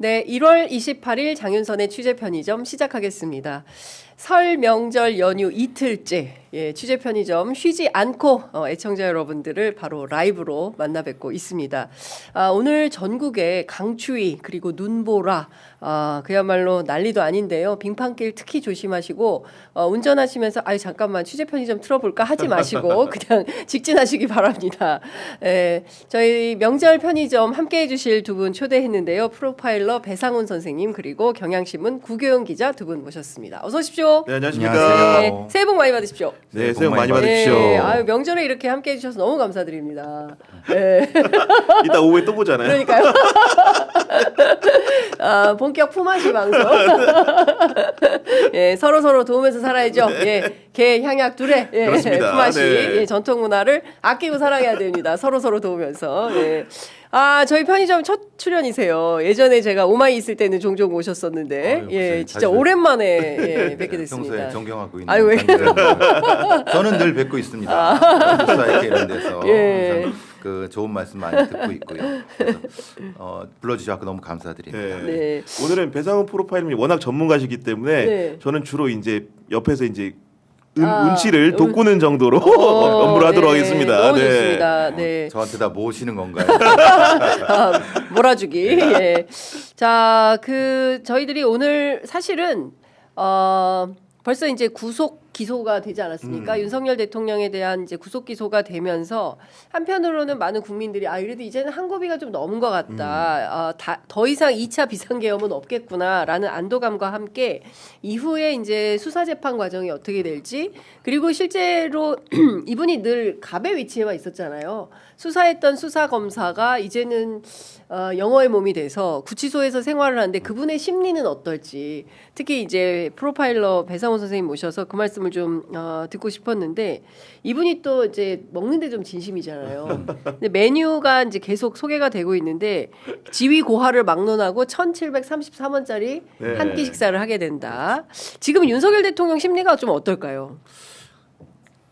네, 1월 28일 장윤선의 취재 편의점 시작하겠습니다. 설 명절 연휴 이틀째 취재 편의점 쉬지 않고 애청자 여러분들을 바로 라이브로 만나 뵙고 있습니다. 오늘 전국에 강추위 그리고 눈보라 그야말로 난리도 아닌데요. 빙판길 특히 조심하시고 운전하시면서 잠깐만 취재 편의점 틀어볼까 하지 마시고 그냥 직진하시기 바랍니다. 저희 명절 편의점 함께해 주실 두 분 초대했는데요. 프로파일러 배상훈 선생님 그리고 경향신문 구교영 기자 두 분 모셨습니다. 어서 오십시오. 네, 안녕하십니까. 네, 새해 복 많이 받으십시오. 네, 새해 복 많이 받으십시오. 네, 명절에 이렇게 함께해 주셔서 너무 감사드립니다. 네. 이따 오후에 또 보잖아요. 그러니까요. 본격 품앗이 방송. 서로 도우면서 살아야죠. 개, 향약 둘의 품앗이 네. 전통 문화를 아끼고 사랑해야 됩니다. 서로 도우면서. 저희 편의점 첫 출연이세요. 예전에 제가 오마이 있을 때는 종종 오셨었는데, 진짜 오랜만에 뵙게 됐습니다. 평소에 존경하고 있는. 저는 늘 뵙고 있습니다. 사이트 이런 데서 항상 그 좋은 말씀 많이 듣고 있고요. 그래서 불러주셔서 너무 감사드립니다. 네. 오늘은 배상훈 프로파일님이 워낙 전문가시기 때문에 저는 주로 이제 옆에서 이제 운치를 돋구는 정도로 업무를 하도록 하겠습니다. 너무 좋습니다. 네. 저한테 다 모시는 건가요? 몰아주기. 자, 저희들이 오늘 사실은 벌써 이제 구속 기소가 되지 않았습니까? 윤석열 대통령에 대한 이제 구속 기소가 되면서 한편으로는 많은 국민들이 이래도 이제는 한 고비가 좀 넘은 것 같다. 더 이상 2차 비상계엄은 없겠구나라는 안도감과 함께 이후에 이제 수사 재판 과정이 어떻게 될지 그리고 실제로 이분이 늘 갑의 위치에만 있었잖아요. 수사했던 수사 검사가 이제는 영어의 몸이 돼서 구치소에서 생활을 하는데 그분의 심리는 어떨지 특히 이제 프로파일러 배상훈 선생님 모셔서 그 말씀을 좀 듣고 싶었는데 이분이 또 이제 먹는데 좀 진심이잖아요. 근데 메뉴가 이제 계속 소개가 되고 있는데 지위 고하를 막론하고 1,733원짜리 한 끼 식사를 하게 된다. 지금 윤석열 대통령 심리가 좀 어떨까요?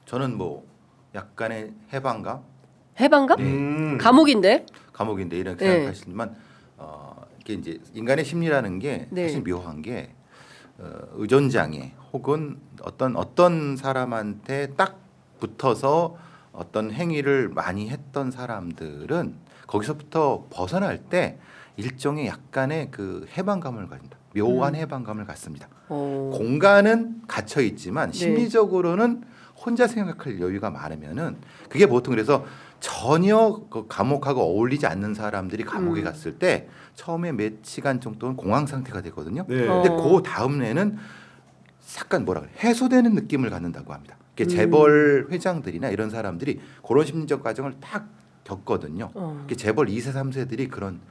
저는 뭐 약간의 해방감? 감옥인데 이렇게 생각하시지만 이게 이제 인간의 심리라는 게 사실 묘한 게 의존장애 혹은 어떤 사람한테 딱 붙어서 어떤 행위를 많이 했던 사람들은 거기서부터 벗어날 때 일종의 약간의 그 해방감을 가진다. 묘한 해방감을 갖습니다. 공간은 갇혀 있지만 심리적으로는 혼자 생각할 여유가 많으면은 그게 보통 그래서 전혀 그 감옥하고 어울리지 않는 사람들이 감옥에 갔을 때 처음에 몇 시간 정도는 공황 상태가 되거든요. 근데 그 다음에는 약간 해소되는 느낌을 갖는다고 합니다. 재벌 회장들이나 이런 사람들이 그런 심리적 과정을 딱 겪거든요. 재벌 2세, 3세들이 그런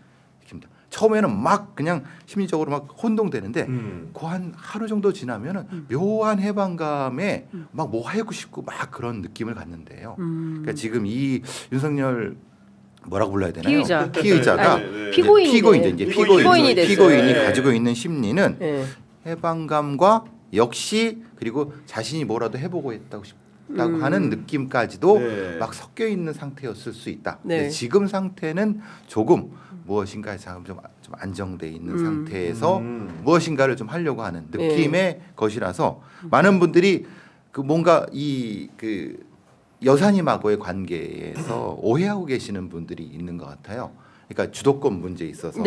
느낌입니다. 처음에는 막 그냥 심리적으로 막 혼동되는데 그 한 하루 정도 지나면은 묘한 해방감에 막 뭐 하고 싶고 막 그런 느낌을 갖는데요. 그러니까 지금 이 윤석열 뭐라고 불러야 되나요? 피의자가 피고인이 가지고 있는 심리는 해방감과 역시 그리고 자신이 뭐라도 해보고 싶다고 하는 느낌까지도 막 섞여 있는 상태였을 수 있다. 지금 상태는 조금 무엇인가 좀 안정돼 있는 상태에서 무엇인가를 좀 하려고 하는 느낌의 것이라서 많은 분들이 그 뭔가 그 여사님하고의 관계에서 오해하고 계시는 분들이 있는 것 같아요. 그러니까 주도권 문제에 있어서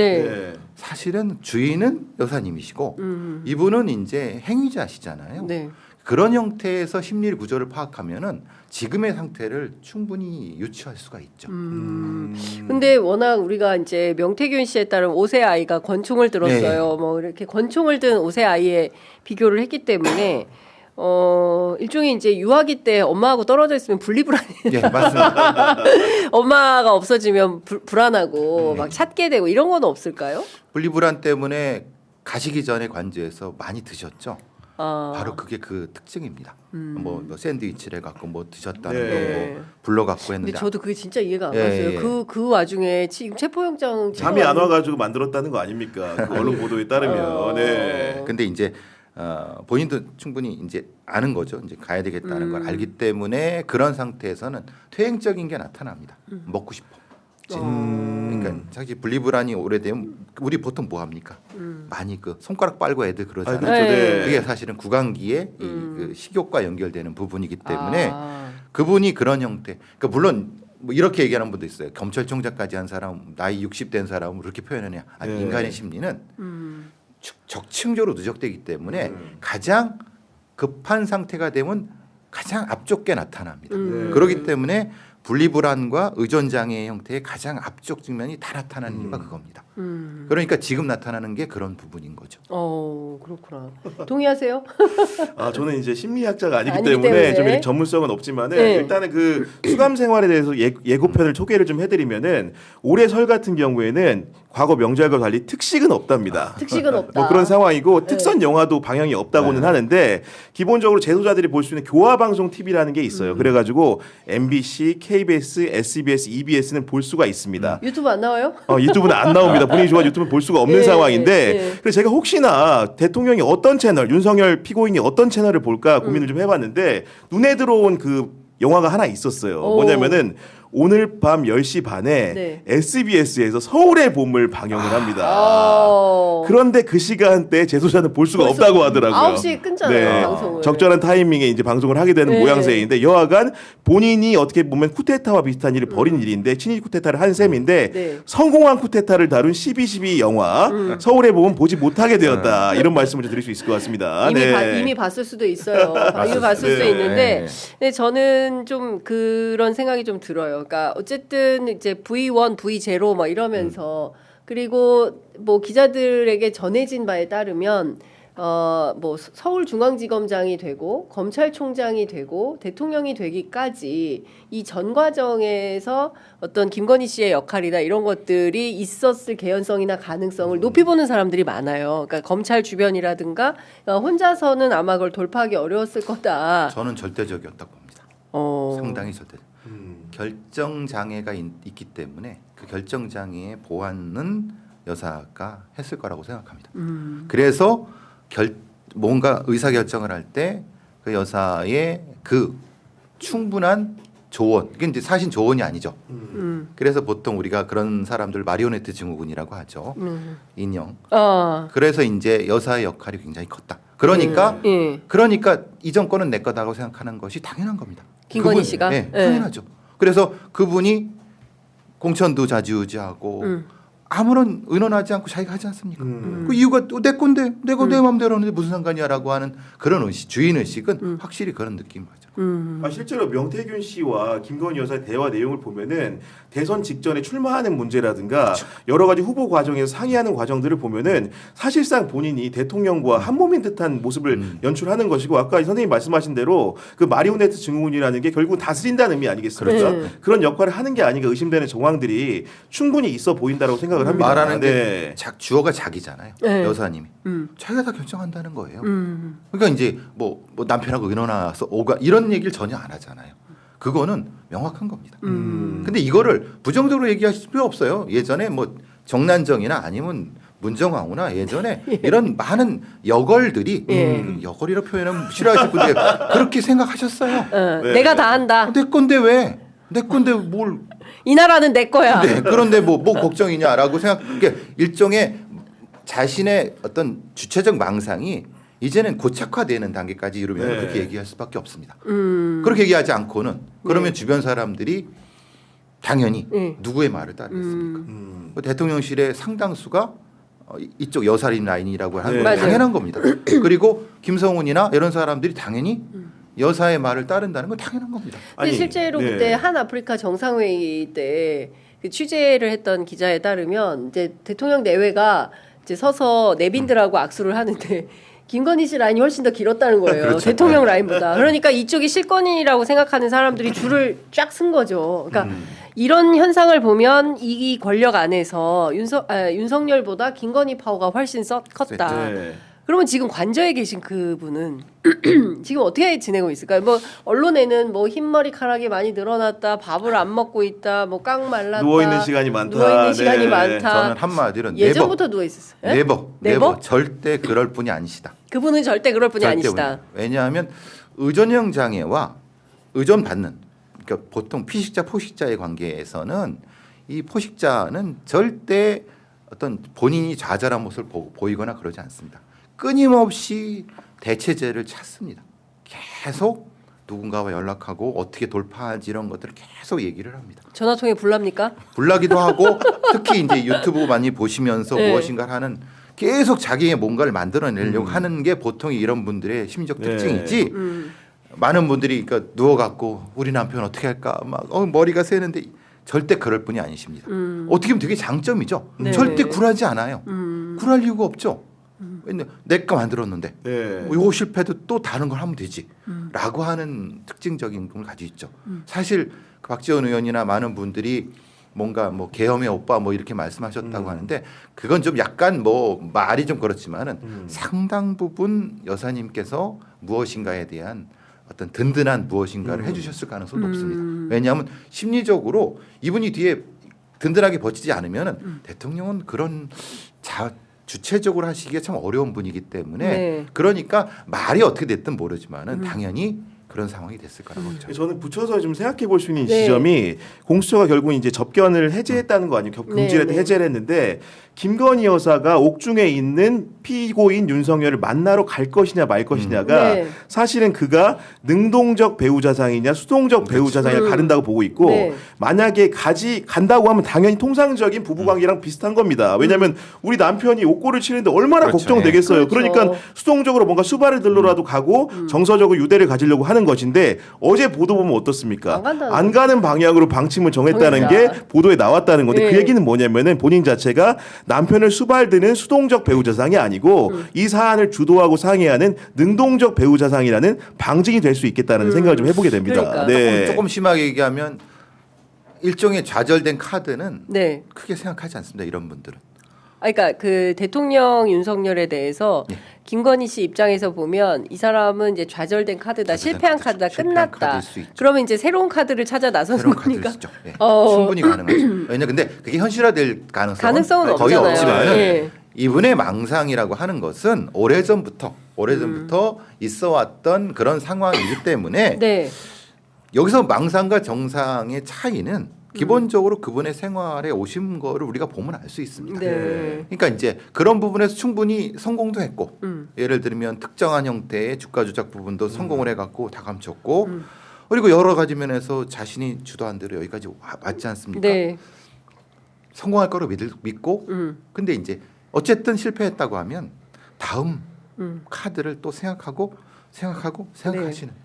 사실은 주인은 여사님이시고 이분은 이제 행위자시잖아요. 그런 형태에서 심리 구조를 파악하면은 지금의 상태를 충분히 유추할 수가 있죠. 근데 워낙 우리가 이제 명태균 씨에 따른 5세 아이가 권총을 들었어요. 뭐 이렇게 권총을 든 5세 아이에 비교를 했기 때문에 일종의 이제 유아기 때 엄마하고 떨어져 있으면 분리불안해요. 맞습니다. 엄마가 없어지면 불안하고 막 찾게 되고 이런 건 없을까요? 분리불안 때문에 가시기 전에 관저에서 많이 드셨죠. 바로 그게 그 특징입니다. 뭐 샌드위치를 갖고 뭐 드셨다는 거 뭐 불러갖고 했는데. 근데 저도 그게 진짜 이해가 안 갔어요. 그 와중에 지금 체포영장 잠이 안 와가지고 만들었다는 거 아닙니까? 그 언론 보도에 따르면. 근데 이제 본인도 충분히 이제 아는 거죠. 이제 가야 되겠다는 걸 알기 때문에 그런 상태에서는 퇴행적인 게 나타납니다. 먹고 싶어. 거지. 그러니까 사실 분리불안이 오래되면 우리 보통 뭐 합니까? 많이 그 손가락 빨고 애들 그러잖아요. 그렇죠. 네. 그게 사실은 구강기에 그 식욕과 연결되는 부분이기 때문에 그분이 그런 형태. 그러니까 물론 뭐 이렇게 얘기하는 분도 있어요. 검찰총장까지 한 사람, 나이 60 된 사람을 그렇게 표현하냐? 아니, 인간의 심리는 적층적으로 누적되기 때문에 가장 급한 상태가 되면 가장 앞쪽게 나타납니다. 그렇기 때문에 분리불안과 의존장애 형태의 가장 앞쪽 측면이 다 나타나는 이유가 그겁니다. 그러니까 지금 나타나는 게 그런 부분인 거죠. 그렇구나. 동의하세요? 저는 이제 심리학자가 아니기 때문에 좀 전문성은 없지만은 일단은 그 수감 생활에 대해서 예고편을 소개를 좀 해드리면은 올해 설 같은 경우에는 과거 명절과 달리 특식은 없답니다. 특식은 없다. 뭐 그런 상황이고 특선 영화도 방영이 없다고는 하는데 기본적으로 제소자들이 볼 수 있는 교화방송 TV라는 게 있어요. 그래가지고 MBC, KBS, SBS, EBS는 볼 수가 있습니다. 유튜브 안 나와요? 유튜브는 안 나옵니다. 본인이 좋아하는 유튜브는 볼 수가 없는 상황인데 그래서 제가 혹시나 대통령이 어떤 채널, 윤석열 피고인이 어떤 채널을 볼까 고민을 좀 해봤는데 눈에 들어온 그 영화가 하나 있었어요. 뭐냐면은 오늘 밤 10시 반에 SBS에서 서울의 봄을 방영을 합니다. 그런데 그 시간대 제소자는 볼 수가 없다고 하더라고요. 9시에 끊잖아요, 방송을. 적절한 타이밍에 이제 방송을 하게 되는 모양새인데 여하간 본인이 어떻게 보면 쿠데타와 비슷한 일을 벌인 일인데 친일 쿠데타를 한 셈인데 성공한 쿠데타를 다룬 12.12 영화 서울의 봄은 보지 못하게 되었다. 이런 말씀을 좀 드릴 수 있을 것 같습니다. 이미 봤을 수도 있어요. 이미 봤을 수도 있는데 근데 저는 좀 그런 생각이 좀 들어요. 그러니까 어쨌든 이제 V1, V0 뭐 이러면서 그리고 뭐 기자들에게 전해진 바에 따르면 뭐 서울중앙지검장이 되고 검찰총장이 되고 대통령이 되기까지 이 전 과정에서 어떤 김건희 씨의 역할이나 이런 것들이 있었을 개연성이나 가능성을 높이 보는 사람들이 많아요. 그러니까 검찰 주변이라든가 혼자서는 아마 그걸 돌파하기 어려웠을 거다. 저는 절대적이었다고 봅니다. 상당히 절대적. 결정 장애가 있기 때문에 그 결정 장애의 보완은 여사가 했을 거라고 생각합니다. 그래서 뭔가 의사 결정을 할 때 그 여사의 그 충분한 조언, 이게 이제 사실 조언이 아니죠. 그래서 보통 우리가 그런 사람들 마리오네트 증후군이라고 하죠. 인형. 그래서 이제 여사의 역할이 굉장히 컸다. 그러니까 이 정권은 내 거다라고 생각하는 것이 당연한 겁니다. 김건희 씨가? 네, 당연하죠. 그래서 그분이 공천도 좌지우지하고 아무런 의논하지 않고 자기가 하지 않습니까? 그 이유가 또 내 건데 내가 내 마음대로 하는데 무슨 상관이야라고 하는 그런 의식, 주인 의식은 확실히 그런 느낌인 거죠. 실제로 명태균 씨와 김건희 여사의 대화 내용을 보면은 대선 직전에 출마하는 문제라든가 그렇죠. 여러 가지 후보 과정에서 상의하는 과정들을 보면은 사실상 본인이 대통령과 한 몸인 듯한 모습을 연출하는 것이고 아까 선생님 말씀하신 대로 그 마리오네트 증후군이라는 게 결국 다스린다는 의미 아니겠습니까? 그런 역할을 하는 게 아닌가 의심되는 정황들이 충분히 있어 보인다라고 생각을 합니다. 말하는 게 주어가 자기잖아요. 여사님이 자기가 다 결정한다는 거예요. 그러니까 이제 뭐 남편하고 의논해서 오가 이런 얘기를 전혀 안 하잖아요. 그거는 명확한 겁니다. 근데 이거를 부정적으로 얘기하실 필요 없어요. 예전에 뭐 정난정이나 아니면 문정왕후나 예전에 이런 많은 여걸들이 여걸이라고 표현하면 싫어하실 분들이 그렇게 생각하셨어요. 내가 다 한다. 내 건데 왜? 내 건데 뭘? 이 나라는 내 거야. 네, 그런데 뭐 걱정이냐라고 그러니까 일종의 자신의 어떤 주체적 망상이 이제는 고착화되는 단계까지 이르면 그렇게 얘기할 수밖에 없습니다. 그렇게 얘기하지 않고는 그러면 주변 사람들이 당연히 누구의 말을 따르겠습니까? 대통령실의 상당수가 이쪽 여사린 라인이라고 하는 건 당연한 겁니다. 그리고 김성훈이나 이런 사람들이 당연히 여사의 말을 따른다는 건 당연한 겁니다. 근데 실제로 그때 한 아프리카 정상회의 때 그 취재를 했던 기자에 따르면 이제 대통령 내외가 이제 서서 내빈들하고 악수를 하는데 김건희 씨 라인이 훨씬 더 길었다는 거예요. 그렇죠. 대통령 라인보다. 그러니까 이쪽이 실권이라고 생각하는 사람들이 줄을 쫙 쓴 거죠. 그러니까 이런 현상을 보면 이 권력 안에서 윤석열보다 김건희 파워가 훨씬 컸다. 그러면 지금 관저에 계신 그분은 지금 어떻게 지내고 있을까요? 뭐 언론에는 뭐 흰머리카락이 많이 늘어났다, 밥을 안 먹고 있다, 뭐 깡 말랐다, 누워 있는 시간이 많다. 저는 한마디로 예전부터 누워 있었어요. 네버 절대 그럴 분이 아니시다. 그분은 절대 그럴 분이 아니시다. 왜냐하면 의존형 장애와 의존받는 그러니까 보통 피식자 포식자의 관계에서는 이 포식자는 절대 어떤 본인이 좌절한 모습을 보이거나 그러지 않습니다. 끊임없이 대체제를 찾습니다. 계속 누군가와 연락하고 어떻게 돌파하지 이런 것들을 계속 얘기를 합니다. 전화 통해 불랍니까? 불나기도 하고 특히 이제 유튜브 많이 보시면서 네. 무엇인가 하는 계속 자기의 뭔가를 만들어내려고 하는 게 보통 이런 분들의 심리적 특징이지. 많은 분들이 그러니까 누워갖고 우리 남편 어떻게 할까 막 머리가 새는데 절대 그럴 분이 아니십니다. 어떻게 보면 되게 장점이죠. 네. 절대 굴하지 않아요. 굴할 이유가 없죠. 내가 만들었는데 네. 이거 실패도 또 다른 걸 하면 되지 라고 하는 특징적인 걸 가지고 있죠. 사실 박지원 의원이나 많은 분들이 뭔가 뭐 계엄의 오빠 뭐 이렇게 말씀하셨다고 하는데 그건 좀 약간 뭐 말이 좀 그렇지만은 상당 부분 여사님께서 무엇인가에 대한 어떤 든든한 무엇인가를 해주셨을 가능성이 높습니다. 왜냐하면 심리적으로 이분이 뒤에 든든하게 버티지 않으면은 대통령은 그런 주체적으로 하시기가 참 어려운 분이기 때문에 네. 그러니까 말이 어떻게 됐든 모르지만은 당연히 그런 상황이 됐을 거라고 보죠. 저는 붙여서 좀 생각해 볼 수 있는 네. 지점이 공수처가 결국 이제 접견을 해제했다는 거 아니에요? 금지를 네. 해제를 했는데 김건희 여사가 옥중에 있는 피고인 윤석열을 만나러 갈 것이냐 말 것이냐가 네. 사실은 그가 능동적 배우자상이냐 수동적 배우자상이냐 가른다고 보고 있고 네. 만약에 간다고 하면 당연히 통상적인 부부관계랑 비슷한 겁니다. 왜냐하면 우리 남편이 옥고를 치는데 얼마나 그렇죠. 걱정되겠어요. 그렇죠. 그러니까 수동적으로 뭔가 수발을 들러라도 가고 정서적으로 유대를 가지려고 하는 것인데 어제 보도 보면 어떻습니까? 안 간다는 안 가는 방향으로 방침을 정했다는 정했다. 게 보도에 나왔다는 건데 네. 그 얘기는 뭐냐면은 본인 자체가 남편을 수발드는 수동적 배우자상이 아니고 이 사안을 주도하고 상의하는 능동적 배우자상이라는 방증이 될 수 있겠다는 생각을 좀 해보게 됩니다. 그러니까. 네. 조금 심하게 얘기하면 일종의 좌절된 카드는 네. 크게 생각하지 않습니다. 이런 분들은. 그러니까 그 대통령 윤석열에 대해서 예. 김건희 씨 입장에서 보면 이 사람은 이제 좌절된 카드다, 좌절된 실패한 카드죠. 카드다, 실패한 끝났다. 카드일 수 있죠. 그러면 이제 새로운 카드를 찾아 나서는 새로운 카드일 거니까. 수 있죠. 예. 어. 충분히 가능하죠. 왜냐 근데 그게 현실화될 가능성은 거의 없잖아요. 없지만은 예. 이분의 망상이라고 하는 것은 오래전부터 있어왔던 그런 상황이기 때문에 네. 여기서 망상과 정상의 차이는 기본적으로 그분의 생활에 오신 거를 우리가 보면 알 수 있습니다. 네. 그러니까 이제 그런 부분에서 충분히 성공도 했고 음. 예를 들면 특정한 형태의 주가 조작 부분도 성공을 해갖고 다 감췄고 그리고 여러 가지 면에서 자신이 주도한 대로 여기까지 왔지 않습니까? 네. 성공할 거로 믿고 근데 이제 어쨌든 실패했다고 하면 다음 카드를 또 생각하시는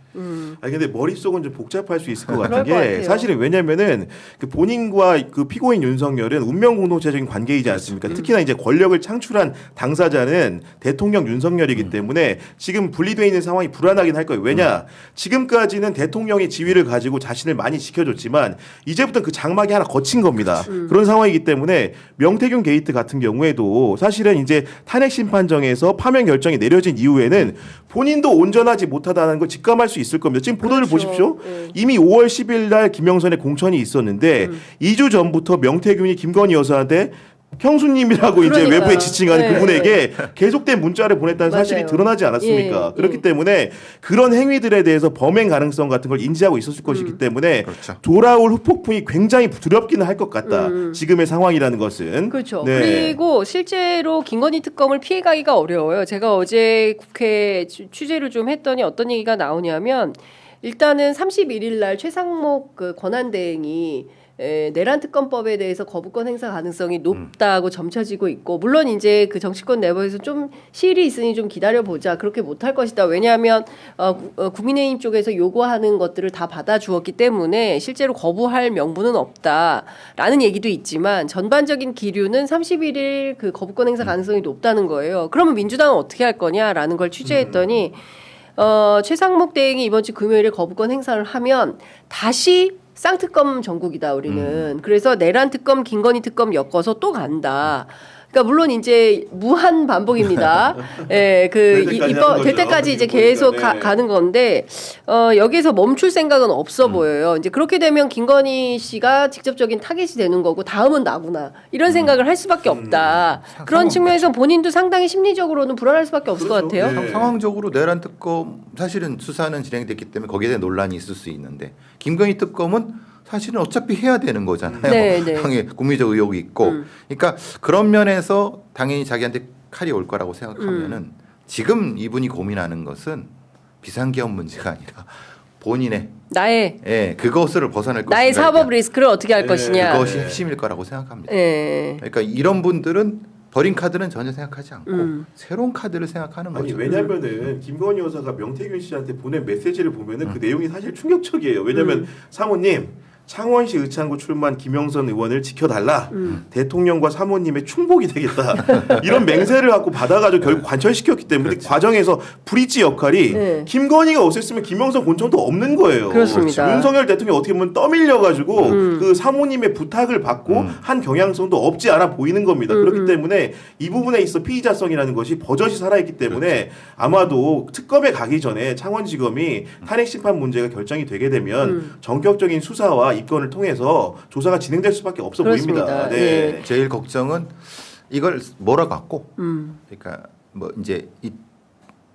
아니 근데 머릿속은 좀 복잡할 수 있을 것 같은 그럴 것 게 같아요. 사실은 왜냐면은 그 본인과 그 피고인 윤석열은 운명 공동체적인 관계이지 않습니까? 특히나 이제 권력을 창출한 당사자는 대통령 윤석열이기 때문에 지금 분리되어 있는 상황이 불안하긴 할 거예요. 왜냐? 지금까지는 대통령의 지위를 가지고 자신을 많이 지켜줬지만 이제부터 그 장막이 하나 거친 겁니다. 그런 상황이기 때문에 명태균 게이트 같은 경우에도 사실은 이제 탄핵 심판정에서 파면 결정이 내려진 이후에는 본인도 온전하지 못하다는 걸 직감할 수 있을 겁니다. 지금 보도를 그렇죠. 보십시오. 네. 이미 5월 10일 날 김영선의 공천이 있었는데 2주 전부터 명태균이 김건희 여사한테 형수님이라고 이제 그러니까요. 외부에 지칭하는 네. 그분에게 계속된 문자를 보냈다는 사실이 맞아요. 드러나지 않았습니까? 예, 그렇기 예. 때문에 그런 행위들에 대해서 범행 가능성 같은 걸 인지하고 있었을 것이기 때문에 그렇죠. 돌아올 후폭풍이 굉장히 두렵기는 할 것 같다. 지금의 상황이라는 것은. 그렇죠. 네. 그리고 실제로 김건희 특검을 피해가기가 어려워요. 제가 어제 국회 취재를 좀 했더니 어떤 얘기가 나오냐면 일단은 31일 날 최상목 그 권한대행이 내란 특검법에 대해서 거부권 행사 가능성이 높다고 점쳐지고 있고 물론 이제 그 정치권 내부에서 좀 시일이 있으니 좀 기다려 보자 그렇게 못할 것이다. 왜냐하면 국민의힘 쪽에서 요구하는 것들을 다 받아주었기 때문에 실제로 거부할 명분은 없다라는 얘기도 있지만 전반적인 기류는 31일 그 거부권 행사 가능성이 높다는 거예요. 그러면 민주당은 어떻게 할 거냐라는 걸 취재했더니 최상목 대행이 이번 주 금요일에 거부권 행사를 하면 다시 쌍특검 전국이다 우리는. 그래서 내란 특검, 김건희 특검 엮어서 또 간다. 그러니까 물론 이제 무한 반복입니다. 예, 그 될 때까지 입법 하는 될 거죠. 때까지 이제 보니까, 계속 네. 가는 건데 여기서 멈출 생각은 없어 보여요. 이제 그렇게 되면 김건희 씨가 직접적인 타겟이 되는 거고 다음은 나구나 이런 생각을 할 수밖에 없다. 그런 측면에서 본인도 상당히 심리적으로는 불안할 수밖에 없을 것 그렇죠. 같아요. 네. 상황적으로 내란 특검 사실은 수사는 진행됐기 때문에 거기에 대한 논란이 있을 수 있는데 김건희 특검은 사실은 어차피 해야 되는 거잖아요. 네, 네. 당연히 국민적 의혹이 있고. 그러니까 그런 면에서 당연히 자기한테 칼이 올 거라고 생각하면은 지금 이분이 고민하는 것은 비상계엄 문제가 아니라 본인의 나의 그것을 벗어날 것인가. 나의 사법 리스크를 어떻게 할 것이냐. 그것이 핵심일 거라고 생각합니다. 예. 그러니까 이런 분들은 버린 카드는 전혀 생각하지 않고 새로운 카드를 생각하는 아니 거죠. 왜냐면은 김건희 여사가 명태균 씨한테 보낸 메시지를 보면은 그 내용이 사실 충격적이에요. 왜냐면 사모님 창원시 의창구 출마한 김영선 의원을 지켜달라. 대통령과 사모님의 충복이 되겠다. 이런 맹세를 갖고 받아가지고 결국 관철시켰기 때문에 그렇지. 과정에서 브릿지 역할이 네. 김건희가 없었으면 김영선 본청도 없는 거예요. 그렇습니다. 윤석열 대통령이 어떻게 보면 떠밀려가지고 그 사모님의 부탁을 받고 한 경향성도 없지 않아 보이는 겁니다. 그렇기 때문에 이 부분에 있어 피의자성이라는 것이 버젓이 살아있기 때문에 아마도 특검에 가기 전에 창원지검이 탄핵심판 문제가 결정이 되게 되면 전격적인 수사와 입건을 통해서 조사가 진행될 수밖에 없어 그렇습니다. 보입니다. 네. 제일 걱정은 이걸 몰아갖고 그러니까 뭐 이제 이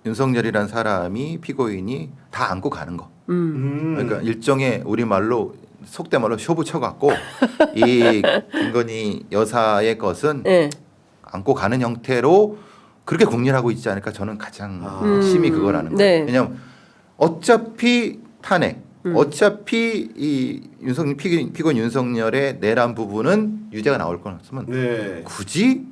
윤석열이라는 사람이 피고인이 다 안고 가는 거. 그러니까 일종의 우리 말로 속된 말로 쇼부 쳐갖고 이 김건희 여사의 것은 네. 안고 가는 형태로 그렇게 공략하고 있지 않을까 저는 가장 심히 그거라는 거예요. 네. 왜냐하면 어차피 탄핵, 어차피 이 피고인 윤석열의 내란 부분은 유죄가 나올 건 없으면 네. 굳이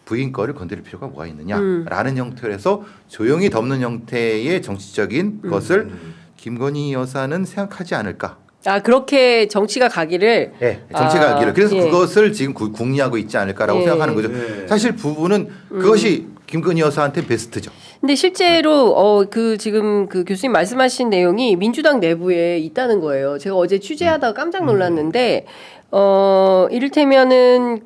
부인 거를 건드릴 필요가 뭐가 있느냐라는 형태에서 조용히 덮는 형태의 정치적인 것을 김건희 여사는 생각하지 않을까. 아 그렇게 정치가 가기를. 네, 정치가 가기를. 그래서 예. 그것을 지금 궁리하고 있지 않을까라고 예. 생각하는 거죠. 네. 사실 부부는 그것이 김건희 여사한테 베스트죠. 근데 실제로 그 지금 그 교수님 말씀하신 내용이 민주당 내부에 있다는 거예요. 제가 어제 취재하다가 깜짝 놀랐는데 이를테면은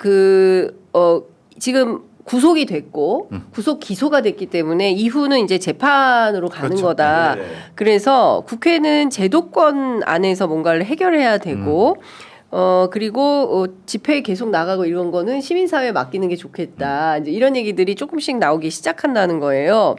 지금 구속이 됐고 구속 기소가 됐기 때문에 이후는 이제 재판으로 가는 그렇죠. 거다. 네. 그래서 국회는 제도권 안에서 뭔가를 해결해야 되고 그리고 집회에 계속 나가고 이런 거는 시민사회에 맡기는 게 좋겠다. 이제 이런 얘기들이 조금씩 나오기 시작한다는 거예요.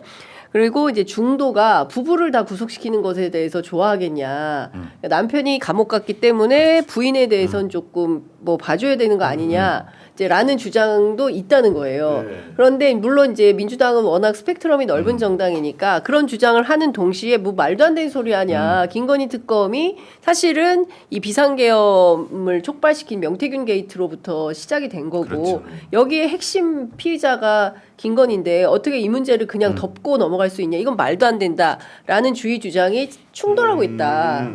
그리고 이제 중도가 부부를 다 구속시키는 것에 대해서 좋아하겠냐. 남편이 감옥 갔기 때문에 부인에 대해서는 조금 뭐 봐줘야 되는 거 아니냐. 이제 라는 주장도 있다는 거예요. 네. 그런데 물론 이제 민주당은 워낙 스펙트럼이 넓은 정당이니까 그런 주장을 하는 동시에 뭐 말도 안 되는 소리 하냐. 김건희 특검이 사실은 이 비상계엄을 촉발시킨 명태균 게이트로부터 시작이 된 거고 그렇죠. 여기에 핵심 피의자가 김건희인데 어떻게 이 문제를 그냥 덮고 넘어갈 수 있냐. 이건 말도 안 된다라는 주의 주장이 충돌하고 있다.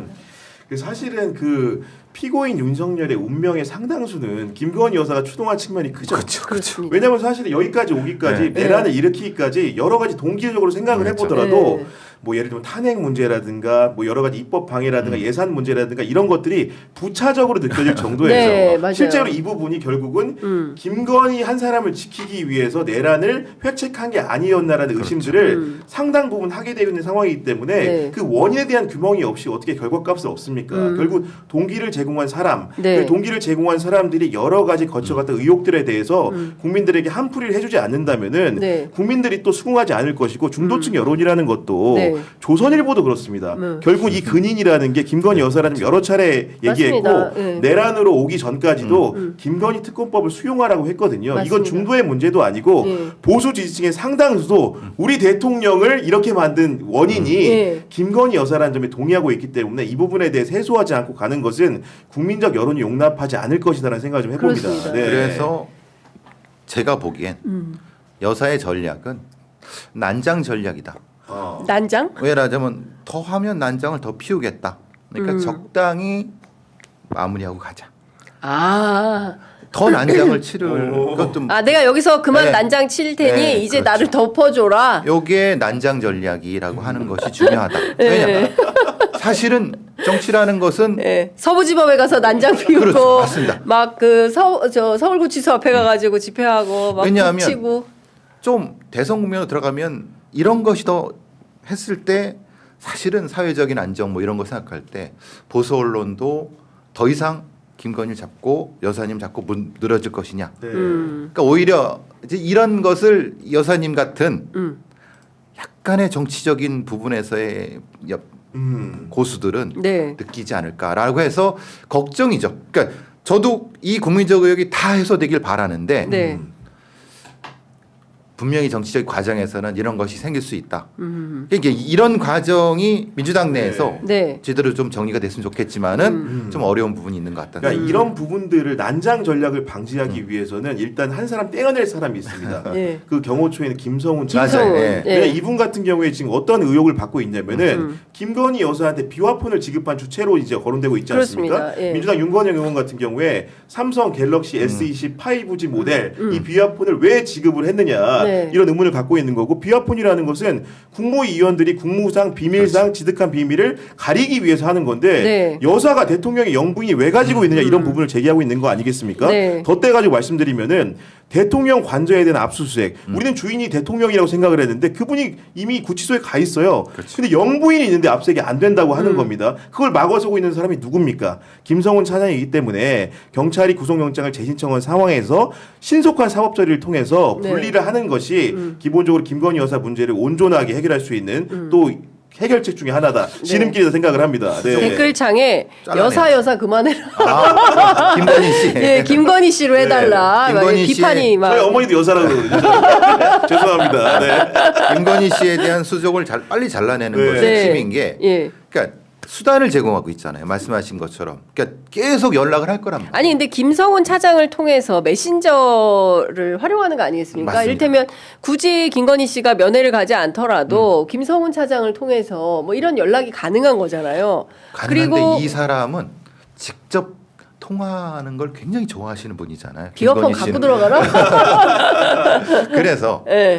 사실은 그 피고인 윤석열의 운명의 상당수는 김건희 여사가 추동한 측면이 크죠. 그렇습니다. 왜냐하면 사실 여기까지 오기까지 네. 내란을 일으키기까지 여러 가지 동기적으로 생각을 그렇죠. 해보더라도 네. 뭐 예를 들면 탄핵 문제라든가 뭐 여러 가지 입법 방해라든가 예산 문제라든가 이런 것들이 부차적으로 느껴질 정도에서 네, 맞아요. 실제로 이 부분이 결국은 김건희 한 사람을 지키기 위해서 내란을 회책한 게 아니었나라는 의심들을 상당 부분 하게 되는 상황이기 때문에 네. 그 원인에 대한 규명이 없이 어떻게 결과값을 얻습니까? 결국 동기를 제공한 사람, 네. 그 동기를 제공한 사람들이 여러 가지 거쳐갔던 의혹들에 대해서 국민들에게 한풀이를 해주지 않는다면은 네. 국민들이 또 수긍하지 않을 것이고 중도층 여론이라는 것도 네. 조선일보도 그렇습니다. 결국 이 근인이라는 게 김건희 여사라는 여러 차례 얘기했고 맞습니다. 네. 내란으로 오기 전까지도 김건희 특검법을 수용하라고 했거든요. 이건 맞습니다. 중도의 문제도 아니고 네. 보수 지지층의 상당수도 우리 대통령을 이렇게 만든 원인이 네. 김건희 여사라는 점에 동의하고 있기 때문에 이 부분에 대해 세수하지 않고 가는 것은 국민적 여론이 용납하지 않을 것이다라는 생각을 좀 해봅니다. 그렇습니다. 네. 그래서 제가 보기엔 여사의 전략은 난장 전략이다. 난장? 왜냐하면 더 하면 난장을 더 피우겠다. 그러니까 적당히 마무리하고 가자. 아. 더 난장을 치를 것도 아, 내가 여기서 그만 네. 난장 칠 테니 네, 이제 그렇죠. 나를 덮어줘라. 요게 난장 전략이라고 하는 것이 중요하다. 왜냐? 사실은 정치라는 것은 네. 서부지법에 가서 난장 피우고 그렇죠. 맞습니다. 막 그 서울구치소 앞에 가가지고 집회하고 막 왜냐하면 북치고. 좀 대선 국면으로 들어가면 이런 것이 더 했을 때 사실은 사회적인 안정 뭐 이런 거 생각할 때 보수 언론도 더 이상 김건희를 잡고 여사님 잡고 문 늘어질 것이냐. 네. 그러니까 오히려 이제 이런 것을 여사님 같은 약간의 정치적인 부분에서의 고수들은 네. 느끼지 않을까라고 해서 걱정이죠. 그러니까 저도 이 국민적 의혹이 다 해소되길 바라는데 네. 분명히 정치적 과정에서는 이런 것이 생길 수 있다. 그러니까 이런 과정이 민주당 내에서 네. 제대로 좀 정리가 됐으면 좋겠지만은 좀 어려운 부분이 있는 것 같다. 그러니까 이런 부분들을 난장 전략을 방지하기 위해서는 일단 한 사람 떼어낼 사람이 있습니다. 네. 그 경호처에는 김성훈 맞아요. 차장. 예. 왜냐 이분 같은 경우에 지금 어떤 의혹을 받고 있냐면은 김건희 여사한테 비화폰을 지급한 주체로 이제 거론되고 있지 않습니까? 그렇습니다. 예. 민주당 윤건영 의원 같은 경우에 삼성 갤럭시 S20 5G 모델 이 비화폰을 왜 지급을 했느냐 네. 이런 의문을 갖고 있는 거고 비화폰이라는 것은 국무위원들이 국무상 비밀상 지득한 비밀을 가리기 위해서 하는 건데 네. 여사가 대통령의 영부인이 왜 가지고 있느냐 이런 부분을 제기하고 있는 거 아니겠습니까? 네. 덧대가지고 말씀드리면은 대통령 관저에 대한 압수수색 우리는 주인이 대통령이라고 생각을 했는데 그분이 이미 구치소에 가 있어요. 근데 영부인이 있는데 압수수색이 안 된다고 하는 겁니다. 그걸 막아서고 있는 사람이 누굽니까? 김성훈 차장이기 때문에 경찰이 구속영장을 재신청한 상황에서 신속한 사법처리를 통해서 네. 분리를 하는 것이 기본적으로 김건희 여사 문제를 온전하게 해결할 수 있는 또 해결책 중에 하나다. 지름길이다 생각을 합니다. 네. 댓글창에 잘라내요. 여사 그만해라. 김건희 씨. 예, 김건희 씨로 해달라. 네. 김건희 비판이 씨의 막. 저희 어머니도 여사라고 그러거든요. 죄송합니다. 네. 김건희 씨에 대한 수족을 빨리 잘라내는 네. 것이 네. 핵심인 게 예. 그러니까 수단을 제공하고 있잖아요. 말씀하신 것처럼. 그러니까 계속 연락을 할 거란 말이에요. 아니 근데 김성훈 차장을 통해서 메신저를 활용하는 거 아니겠습니까? 맞습니다. 이를테면 굳이 김건희 씨가 면회를 가지 않더라도 김성훈 차장을 통해서 뭐 이런 연락이 가능한 거잖아요. 가능한데 그리고 이 사람은 직접 통화하는 걸 굉장히 좋아하시는 분이잖아요. 비화폰 김건희 갖고 씨는. 들어가라.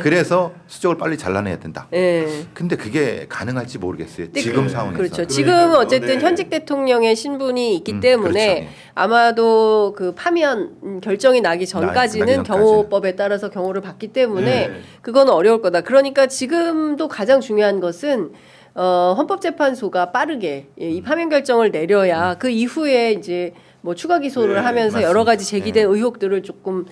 그래서 수족을 빨리 잘라내야 된다. 예. 근데 그게 가능할지 모르겠어요. 근데 지금 그- 상황에서. 그렇죠. 그러니까요. 지금 어쨌든 네. 현직 대통령의 신분이 있기 때문에 그렇죠. 아마도 그 파면 결정이 나기 전까지는 나기 전까지는. 경호법에 따라서 경호를 받기 때문에 네. 그건 어려울 거다. 그러니까 지금도 가장 중요한 것은 헌법재판소가 빠르게 이 파면 결정을 내려야 그 이후에 이제 뭐 추가 기소를 네, 하면서 맞습니다. 여러 가지 제기된 의혹들을 조금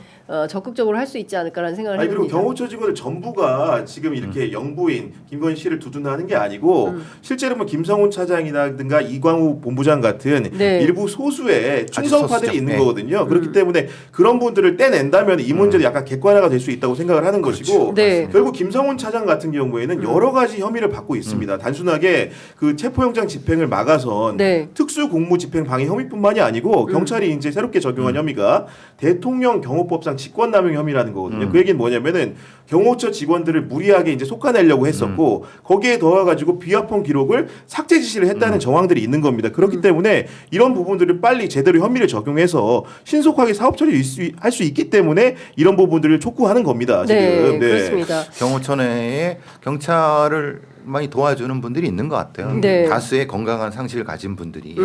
적극적으로 할 수 있지 않을까라는 생각을 아니 그리고 해봅니다. 경호처 직원들 전부가 지금 이렇게 영부인 김건희 씨를 두둔하는 게 아니고 실제로 뭐 김성훈 차장이라든가 이광우 본부장 같은 네. 일부 소수의 충성파들이 소수죠. 있는 네. 거거든요. 그렇기 때문에 그런 분들을 떼낸다면 이 문제도 약간 객관화가 될 수 있다고 생각을 하는 것이고 네. 결국 김성훈 차장 같은 경우에는 여러 가지 혐의를 받고 있습니다. 단순하게 그 체포영장 집행을 막아선 네. 특수공무집행 방해 혐의뿐만이 아니고 경찰이 이제 새롭게 적용한 혐의가 대통령 경호법상 직권남용 혐의라는 거거든요. 그 얘기는 뭐냐면은 경호처 직원들을 무리하게 이제 속아내려고 했었고 거기에 더해가지고 비화폰 기록을 삭제 지시를 했다는 정황들이 있는 겁니다. 그렇기 때문에 이런 부분들을 빨리 제대로 혐의를 적용해서 신속하게 사업 처리할 수 있기 때문에 이런 부분들을 촉구하는 겁니다. 지금. 네, 그렇습니다. 경호처 내에 경찰을 많이 도와주는 분들이 있는 것 같아요. 네. 다수의 건강한 상식을 가진 분들이.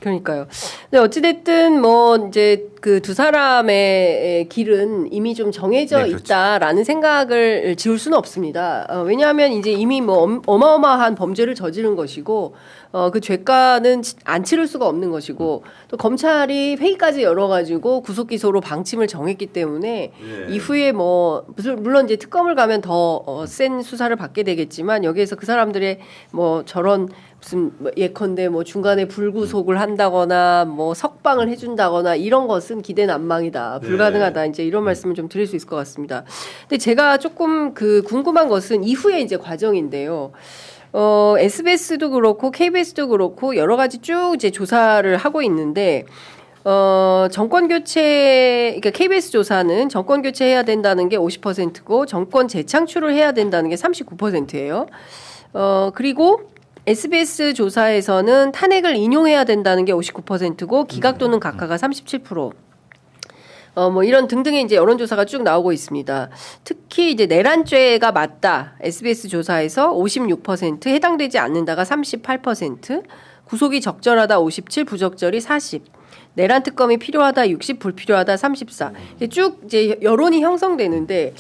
그러니까요. 근데 어찌됐든 뭐 이제 그 두 사람의 길은 이미 좀 정해져 네, 그렇죠. 있다라는 생각을 지울 수는 없습니다. 왜냐하면 이제 이미 뭐 어마어마한 범죄를 저지른 것이고 그 죄가는 안 치를 수가 없는 것이고 또 검찰이 회의까지 열어가지고 구속 기소로 방침을 정했기 때문에 예. 이후에 뭐 물론 이제 특검을 가면 더 센 수사를 받게 되겠지만 여기에서 그 사람들의 뭐 저런 무슨 뭐 예컨대 뭐 중간에 불구속을 한다거나 뭐 석방을 해준다거나 이런 것은 기대난망이다 불가능하다 이제 이런 말씀을 좀 드릴 수 있을 것 같습니다. 근데 제가 조금 그 궁금한 것은 이후에 이제 과정인데요. SBS도 그렇고 KBS도 그렇고 여러 가지 쭉 이제 조사를 하고 있는데 정권 교체, 그러니까 KBS 조사는 정권 교체해야 된다는 게 50%고 정권 재창출을 해야 된다는 게 39%예요. 그리고 SBS 조사에서는 탄핵을 인용해야 된다는 게 59%고 기각 또는 각하가 37%. 뭐 이런 등등의 이제 여론조사가 쭉 나오고 있습니다. 특히 이제 내란죄가 맞다. SBS 조사에서 56%, 해당되지 않는다가 38%, 구속이 적절하다 57, 부적절이 40. 내란 특검이 필요하다 60, 불필요하다 34. 쭉 이제 여론이 형성되는데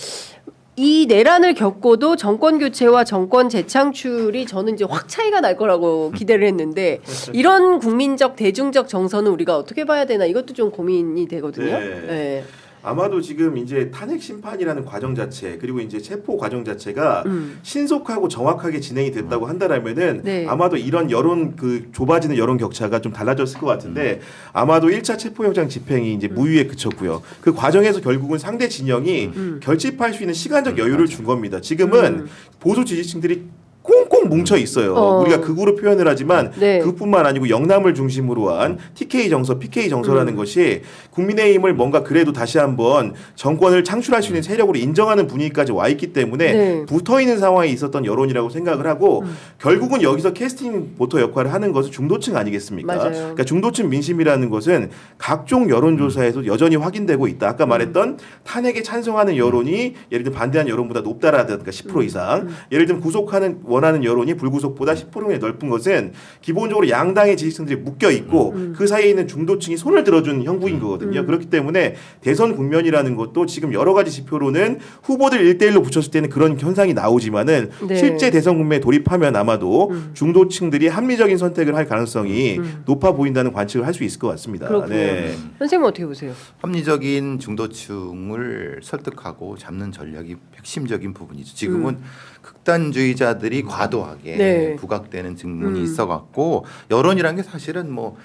이 내란을 겪고도 정권 교체와 정권 재창출이 저는 이제 확 차이가 날 거라고 기대를 했는데 이런 국민적 대중적 정서는 우리가 어떻게 봐야 되나 이것도 좀 고민이 되거든요. 네. 네. 아마도 지금 이제 탄핵 심판이라는 과정 자체 그리고 이제 체포 과정 자체가 신속하고 정확하게 진행이 됐다고 한다라면은 네. 아마도 이런 여론 그 좁아지는 여론 격차가 좀 달라졌을 것 같은데 아마도 1차 체포영장 집행이 이제 무위에 그쳤고요. 그 과정에서 결국은 상대 진영이 결집할 수 있는 시간적 여유를 준 겁니다. 지금은 보수 지지층들이 꽁꽁 뭉쳐 있어요. 우리가 극으로 표현을 하지만 네. 그뿐만 아니고 영남을 중심으로 한 TK 정서, PK 정서라는 것이 국민의힘을 뭔가 그래도 다시 한번 정권을 창출할 수 있는 세력으로 인정하는 분위기까지 와 있기 때문에 네. 붙어 있는 상황에 있었던 여론이라고 생각을 하고 결국은 여기서 캐스팅 보터 역할을 하는 것은 중도층 아니겠습니까? 맞아요. 그러니까 중도층 민심이라는 것은 각종 여론조사에서 여전히 확인되고 있다. 아까 말했던 탄핵에 찬성하는 여론이 예를 들면 반대하는 여론보다 높다라든가 10% 이상 예를 들면 구속하는 원하는 여론이 불구속보다 10%의 넓은 것은 기본적으로 양당의 지지층들이 묶여 있고 그 사이에 있는 중도층이 손을 들어준 형국인 거거든요. 그렇기 때문에 대선 국면이라는 것도 지금 여러 가지 지표로는 후보들 1대1로 붙였을 때는 그런 현상이 나오지만은 네. 실제 대선 국면에 돌입하면 아마도 중도층들이 합리적인 선택을 할 가능성이 높아 보인다는 관측을 할 수 있을 것 같습니다. 그렇군요. 네. 선생님 어떻게 보세요? 합리적인 중도층을 설득하고 잡는 전략이 핵심적인 부분이죠. 지금은 극단주의자들이 과도하게 네. 부각되는 측면이 있어갖고 여론이란 게 사실은 뭐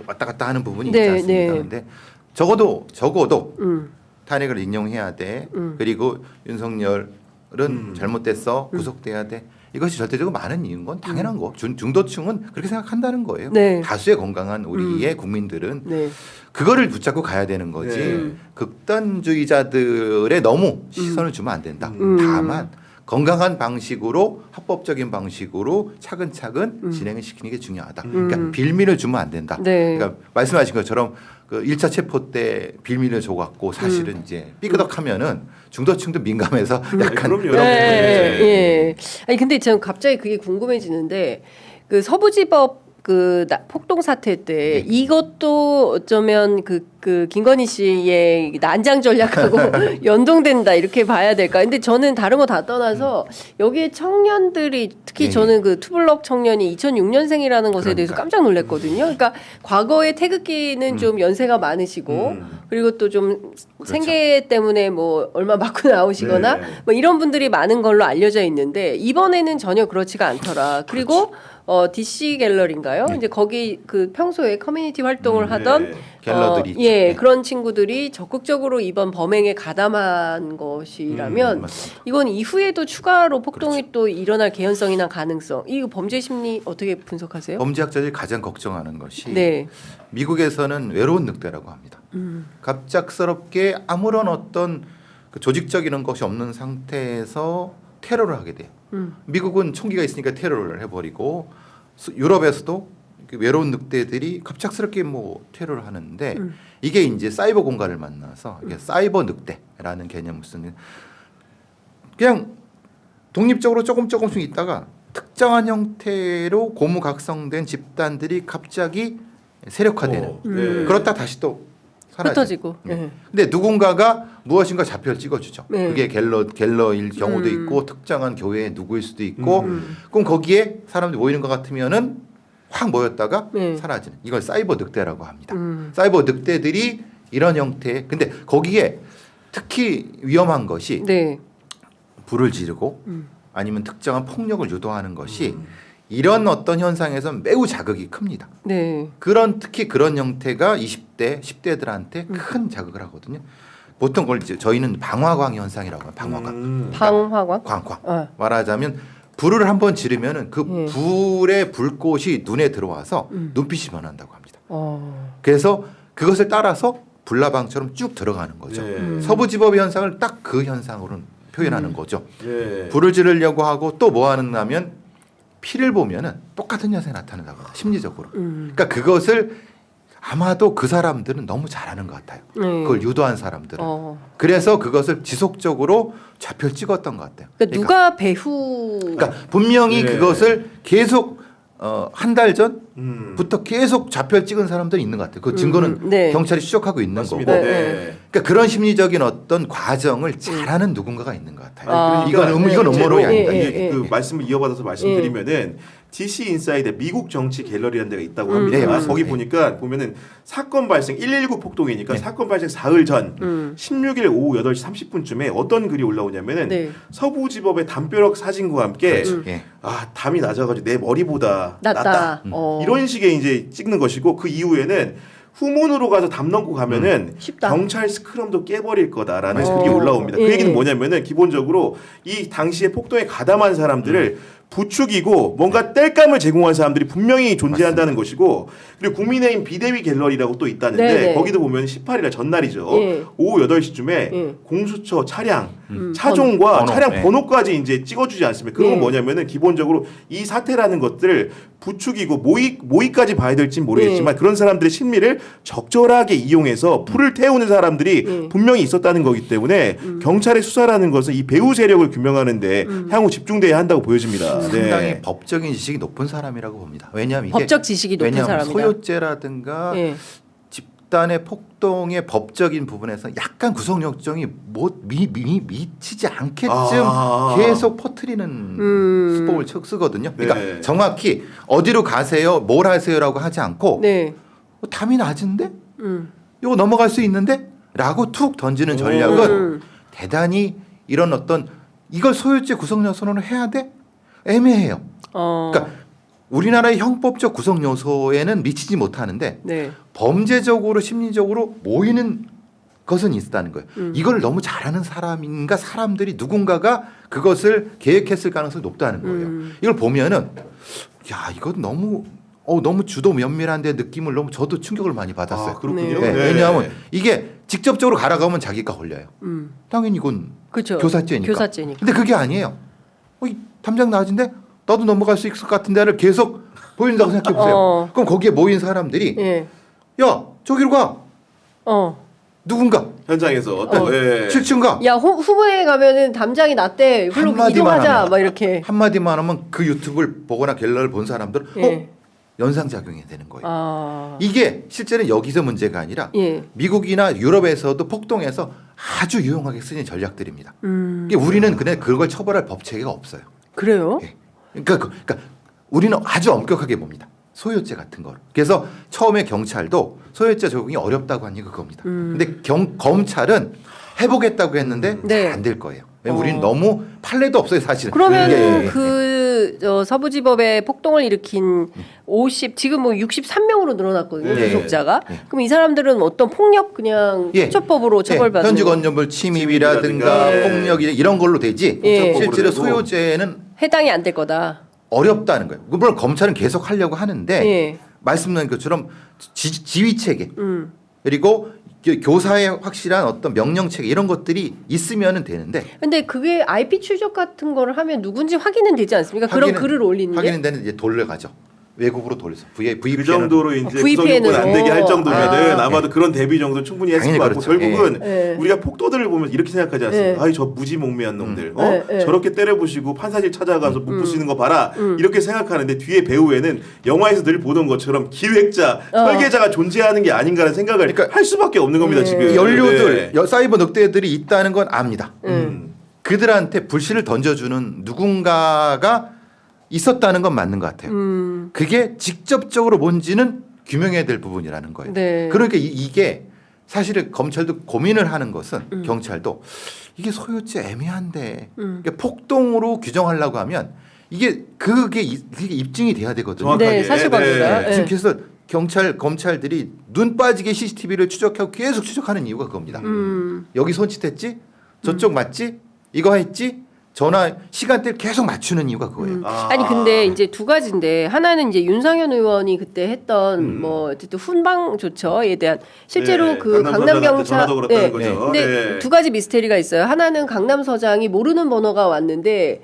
왔다 갔다 하는 부분이 네, 있지 않습니까? 네. 그런데 적어도 탄핵을 인용해야 돼. 그리고 윤석열은 잘못됐어 구속돼야 돼. 이것이 절대적으로 많은 이유인 건 당연한 거. 중도층은 그렇게 생각한다는 거예요. 네. 다수의 건강한 우리의 국민들은 네. 그거를 붙잡고 가야 되는 거지. 네. 극단주의자들의 너무 시선을 주면 안 된다. 다만 건강한 방식으로 합법적인 방식으로 차근차근 진행을 시키는 게 중요하다. 그러니까 빌미를 주면 안 된다. 네. 그러니까 말씀하신 것처럼 그 1차 체포 때 빌미를 줘갖고 사실은 이제 삐그덕하면은 중도층도 민감해서 약간 그럼요. 그런 네, 부분이 예. 아니 근데 저는 갑자기 그게 궁금해지는데 그 서부지법 폭동 사태 때 이것도 어쩌면 그 김건희 씨의 난장 전략하고 연동된다 이렇게 봐야 될까? 근데 저는 다른 거 다 떠나서 여기에 청년들이 특히 저는 그 투블럭 청년이 2006년생이라는 것에 대해서 깜짝 놀랐거든요. 그러니까 과거에 태극기는 좀 연세가 많으시고 그리고 또 좀 생계 때문에 뭐 얼마 맞고 나오시거나 네. 뭐 이런 분들이 많은 걸로 알려져 있는데 이번에는 전혀 그렇지가 않더라. 그리고 DC 갤러리인가요? 이제 거기 그 평소에 커뮤니티 활동을 하던 갤러들이 있죠. 예, 네. 그런 친구들이 적극적으로 이번 범행에 가담한 것이라면 맞습니다. 이건 이후에도 추가로 폭동이 또 일어날 개연성이나 가능성. 이거 범죄 심리 어떻게 분석하세요? 범죄학자들이 가장 걱정하는 것이 네. 미국에서는 외로운 늑대라고 합니다. 갑작스럽게 아무런 어떤 그 조직적인 것이 없는 상태에서 테러를 하게 돼요. 미국은 총기가 있으니까 테러를 해버리고 유럽에서도 외로운 늑대들이 갑작스럽게 뭐 테러를 하는데 이게 이제 사이버 공간을 만나서 이게 사이버 늑대라는 개념을 쓰는 그냥 독립적으로 조금씩 있다가 특정한 형태로 고무각성된 집단들이 갑자기 세력화되는 네. 그렇다 다시 또 사라져. 흩어지고. 네. 근데 누군가가 무엇인가 좌표를 찍어주죠. 네. 그게 갤러일 경우도 있고 특정한 교회의 누구일 수도 있고 그럼 거기에 사람들이 모이는 것 같으면은 확 모였다가 사라지는 이걸 사이버 늑대라고 합니다. 사이버 늑대들이 이런 형태. 근데 거기에 특히 위험한 것이 네. 불을 지르고 아니면 특정한 폭력을 유도하는 것이 이런 어떤 현상에서 매우 자극이 큽니다. 네. 특히 그런 형태가 20대, 10대들한테 큰 자극을 하거든요. 보통 그걸 이제 저희는 방화광 현상이라고 해요. 방화광. 방화광? 광광. 말하자면 불을 한번 지르면은 그 불의 불꽃이 눈에 들어와서 눈빛이 변한다고 합니다. 그래서 그것을 따라서 불나방처럼 쭉 들어가는 거죠. 네. 서부지법 현상을 딱 그 현상으로 표현하는 거죠. 네. 불을 지르려고 하고 또 뭐 하느냐면 피를 보면은 똑같은 현상이 나타난다고 합니다. 심리적으로. 그러니까 그것을 아마도 그 사람들은 너무 잘하는 것 같아요. 그걸 유도한 사람들은. 그래서 그것을 지속적으로 좌표를 찍었던 것 같아요. 그러니까 누가 배후? 그러니까 분명히 네. 그것을 계속 한 달 전부터 계속 좌표를 찍은 사람들이 있는 것 같아요. 그 증거는 네. 경찰이 추적하고 있는 맞습니다. 거고. 네. 그러니까 그런 심리적인 어떤 과정을 잘하는 누군가가 있는 것 같아요. 아, 이건 그러니까 이건 음모론이 실제로 아니다. 예, 그 말씀을 이어받아서 말씀드리면은 DC 인사이드 미국 정치 갤러리라는 데가 있다고 합니다. 네, 맞습니다. 거기 보면은 사건 발생 119 폭동이니까 사건 발생 사흘 전 16일 오후 8시 30분쯤에 어떤 글이 올라오냐면은 서부지법의 담벼락 사진과 함께 담이 낮아가지고 내 머리보다 낫다. 이런 식의 이제 찍는 것이고 그 이후에는 후문으로 가서 담 넘고 가면은 쉽다. 경찰 스크럼도 깨버릴 거다라는 글이 올라옵니다. 그 얘기는 뭐냐면은 기본적으로 이 당시에 폭동에 가담한 사람들을 부추기고 뭔가 땔감을 제공한 사람들이 분명히 존재한다는 것이고 그리고 국민의힘 비대위 갤러리라고 또 있다는데 네네. 거기도 보면 18일날 전날이죠. 예. 오후 8시쯤에 공수처 차량, 차종과 번호. 차량 번호까지 이제 찍어주지 않습니까? 그건 예. 뭐냐면은 기본적으로 이 사태라는 것들을 부추기고 모의까지 봐야 될지 모르겠지만 그런 사람들의 심리를 적절하게 이용해서 풀을 태우는 사람들이 분명히 있었다는 거기 때문에 경찰의 수사라는 것은 이 배후 세력을 규명하는데 향후 집중돼야 한다고 보여집니다. 상당히 법적인 지식이 높은 사람이라고 봅니다. 왜냐하면 이게 법적 지식이 높은 왜냐하면 사람이다. 소요죄라든가 집단의 폭동의 법적인 부분에서 약간 구성 요청이 미치지 않게끔 계속 퍼뜨리는 수법을 쓰거든요. 그러니까 정확히 어디로 가세요, 뭘 하세요라고 하지 않고 담이 낮은데 이거 넘어갈 수 있는데라고 툭 던지는 전략은 대단히 이런 어떤 이걸 소유죄 구성 요소로 해야 돼? 애매해요. 그러니까 우리나라의 형법적 구성 요소에는 미치지 못하는데 범죄적으로 심리적으로 모이는 것은 있다는 거예요. 이걸 너무 잘하는 사람인가 사람들이 누군가가 그것을 계획했을 가능성이 높다는 거예요. 이걸 보면은 야 이거 너무 주도 면밀한데 느낌을 너무 저도 충격을 많이 받았어요. 그렇군요. 왜냐하면 이게 직접적으로 갈아가면 자기가 걸려요. 당연히 이건 그렇죠. 교사죄니까. 근데 그게 아니에요. 이 담장 낮은데 나도 넘어갈 수 있을 것 같은데를 계속 보인다고 생각해 보세요. 그럼 거기에 모인 사람들이 야 저기로 가. 누군가 현장에서 7층가. 야 후보에 가면은 담장이 낮대. 그걸로 이동하자. 막 이렇게 한마디만 하면 그 유튜브를 보거나 갤러리를 본 사람들은 연상작용이 되는 거예요. 이게 실제는 여기서 문제가 아니라 미국이나 유럽에서도 폭동에서 아주 유용하게 쓰는 전략들입니다. 우리는 그걸 처벌할 법 체계가 없어요. 그래요? 그러니까 우리는 아주 엄격하게 봅니다. 소유죄 같은 걸. 그래서 처음에 경찰도 소유죄 적용이 어렵다고 한 이유가 그겁니다. 근데 검찰은 해보겠다고 했는데 잘 안 될 거예요. 왜냐면 우리는 너무 판례도 없어요 사실은. 그러면 서부지법에 폭동을 일으킨 지금 뭐 63명으로 늘어났거든요. 구속자가. 그럼 이 사람들은 어떤 폭력 그냥 형처법으로 처벌받는 현직 건전물 침입이라든가 폭력이 이런 걸로 되지. 실제로 소유죄는 해당이 안 될 거다. 어렵다는 거예요. 물론 검찰은 계속 하려고 하는데 말씀드린 것처럼 지휘 체계 그리고 교사의 확실한 어떤 명령 체계 이런 것들이 있으면 되는데. 근데 그게 IP 추적 같은 거를 하면 누군지 확인은 되지 않습니까? 그런 글을 올리는데. 확인은 되는 이제 돌려가죠. 외국으로 돌려서 그 정도로 이제 구성요건 안 되게 할 정도면은 아마도 그런 대비 정도 충분히 했을 것 같고 결국은 우리가 폭도들을 보면 이렇게 생각하지 않습니까? 아이 저 무지몽매한 놈들 저렇게 때려부시고 판사실 찾아가서 못 부수는 거 봐라 이렇게 생각하는데 뒤에 배후에는 영화에서 늘 보던 것처럼 기획자 설계자가 존재하는 게 아닌가라는 생각을 할 수밖에 없는 겁니다. 지금 연료들 사이버 늑대들이 있다는 건 압니다. 그들한테 불씨를 던져주는 누군가가 있었다는 건 맞는 것 같아요. 그게 직접적으로 뭔지는 규명해야 될 부분이라는 거예요. 그러니까 이게 사실은 검찰도 고민을 하는 것은 경찰도 이게 소유죄 애매한데 그러니까 폭동으로 규정하려고 하면 그게 입증이 돼야 되거든요. 네, 사실관계가. 지금 그래서 검찰들이 눈 빠지게 CCTV를 추적하고 계속 추적하는 이유가 그겁니다. 여기 손짓했지? 저쪽 맞지? 이거 했지? 전화 시간대를 계속 맞추는 이유가 그거예요. 아니 근데 이제 두 가지인데 하나는 이제 윤상현 의원이 그때 했던 뭐 어쨌든 훈방 조처에 대한 실제로 그 강남 경찰 근데 두 가지 미스테리가 있어요. 하나는 강남서장이 모르는 번호가 왔는데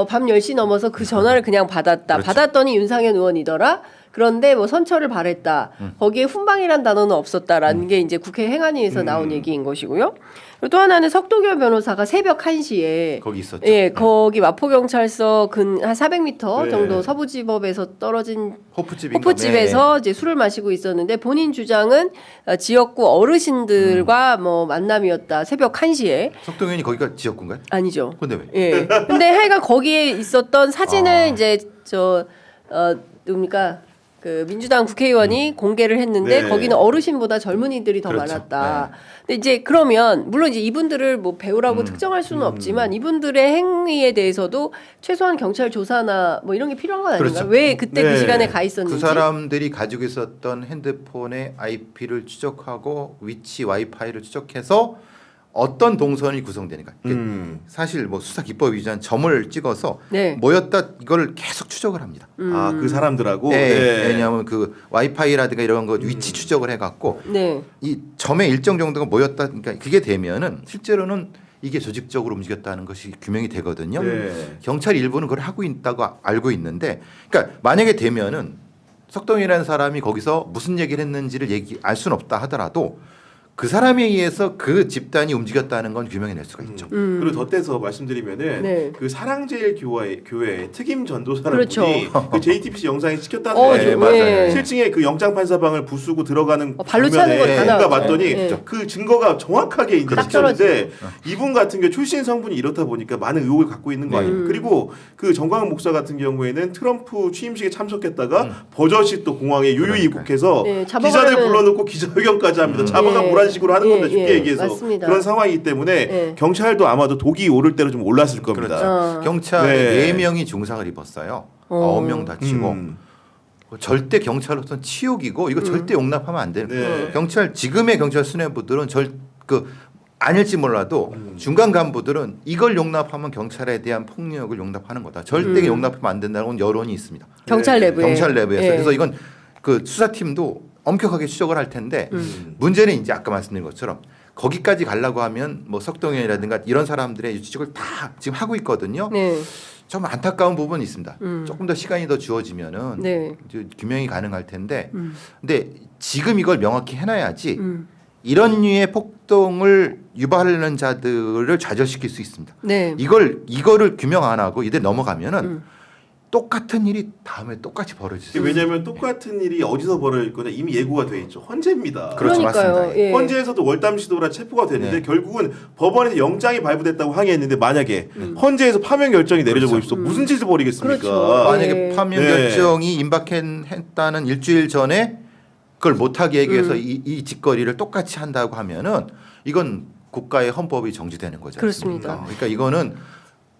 밤 10시 넘어서 그 전화를 그냥 받았다. 받았더니 윤상현 의원이더라. 그런데 뭐 선처를 바랬다. 거기에 훈방이란 단어는 없었다라는 게 이제 국회 행안위에서 나온 얘기인 것이고요. 그리고 또 하나는 석도결 변호사가 새벽 1시에 거기 있었죠. 거기 마포경찰서 한 400m 정도 서부지법에서 떨어진 호프집에서 이제 술을 마시고 있었는데 본인 주장은 지역구 어르신들과 뭐 만남이었다. 새벽 1시에. 석동현이 거기가 지역구인가요? 아니죠. 근데 왜? 근데 하여간 거기에 있었던 사진을 이제 누굽니까? 그 민주당 국회의원이 공개를 했는데 네. 거기는 어르신보다 젊은이들이 더 그렇죠. 많았다. 근데 이제 그러면 물론 이제 이분들을 뭐 배우라고 특정할 수는 없지만 이분들의 행위에 대해서도 최소한 경찰 조사나 뭐 이런 게 필요한 건 아닌가? 그렇죠. 왜 그때 네. 그 시간에 가 있었는지. 그 사람들이 가지고 있었던 핸드폰의 IP를 추적하고 위치 와이파이를 추적해서 어떤 동선이 구성되니까 사실 뭐 수사 기법 위반 점을 찍어서 네. 모였다 이걸 계속 추적을 합니다. 아, 그 사람들하고. 네. 네. 왜냐하면 그 와이파이라든가 이런 거 위치 추적을 해갖고 네. 이 점의 일정 정도가 모였다. 그러니까 그게 되면은 실제로는 이게 조직적으로 움직였다는 것이 규명이 되거든요. 네. 경찰 일부는 그걸 하고 있다고 알고 있는데, 그러니까 만약에 되면은 석동이라는 사람이 거기서 무슨 얘기를 했는지를 알 수는 없다 하더라도 그 사람에 의해서 그 집단이 움직였다는 건 규명해낼 수가 있죠. 그리고 덧대서 말씀드리면은 네. 그 사랑제일 교회 특임 전도사라는 그렇죠. 분이 그 JTBC 영상에 찍혔다는 네, 거예요. 맞아요. 실증에 그 영장 판사방을 부수고 들어가는 발로 차는 거 다 그러니까 나왔죠. 봤더니 네. 그 증거가 정확하게 이제 딱 찍혔는데 이분 같은 경우 출신 성분이 이렇다 보니까 많은 의혹을 갖고 있는 거 아닙니까? 그리고 그 정광훈 목사 같은 경우에는 트럼프 취임식에 참석했다가 버젓이 또 공항에 유유히 입국해서 네, 기자들 잡아가려면- 불러놓고 기자회견까지 합니다. 잡아가 네. 뭐라는 식으로 하는 겁니다. 쉽게 예, 얘기해서 맞습니다. 그런 상황이기 때문에 네. 경찰도 아마도 독이 오를 대로 좀 올랐을 겁니다. 그렇죠. 경찰 네. 4명이 중상을 입었어요. 9명 다치고 절대 경찰로서는 치욕이고 이거 절대 용납하면 안 돼요. 네. 경찰 지금의 경찰 수뇌부들은 아닐지 몰라도 중간 간부들은 이걸 용납하면 경찰에 대한 폭력을 용납하는 거다. 절대 용납하면 안 된다는 건 여론이 있습니다. 경찰 네. 내부에. 경찰 내부에서. 예. 그래서 이건 그 수사팀도 엄격하게 추적을 할 텐데 문제는 이제 아까 말씀드린 것처럼 거기까지 가려고 하면 뭐 석동현이라든가 이런 사람들의 추적을 다 지금 하고 있거든요. 네. 좀 안타까운 부분이 있습니다. 조금 더 시간이 더 주어지면은 네. 이제 규명이 가능할 텐데, 근데 지금 이걸 명확히 해놔야지 음. 이런 류의 폭동을 유발하려는 자들을 좌절시킬 수 있습니다. 네. 이거를 규명 안 하고 이들 넘어가면은 똑같은 일이 다음에 똑같이 벌어질 수 있어요. 왜냐하면 똑같은 일이 어디서 벌어질 거냐 이미 예고가 돼 있죠. 헌재입니다. 그렇죠, 그러니까요. 맞습니다. 예. 헌재에서도 월담 시도라 체포가 됐는데 네. 결국은 법원에서 영장이 발부됐다고 항의했는데 만약에 헌재에서 파면 결정이 내려져 그렇죠. 있어 무슨 짓을 벌이겠습니까? 그렇죠. 만약에 네. 파면 네. 결정이 임박했다는 일주일 전에 그걸 못하게 하기 위해서 이 짓거리를 똑같이 한다고 하면은 이건 국가의 헌법이 정지되는 거죠. 그렇습니다. 그러니까 이거는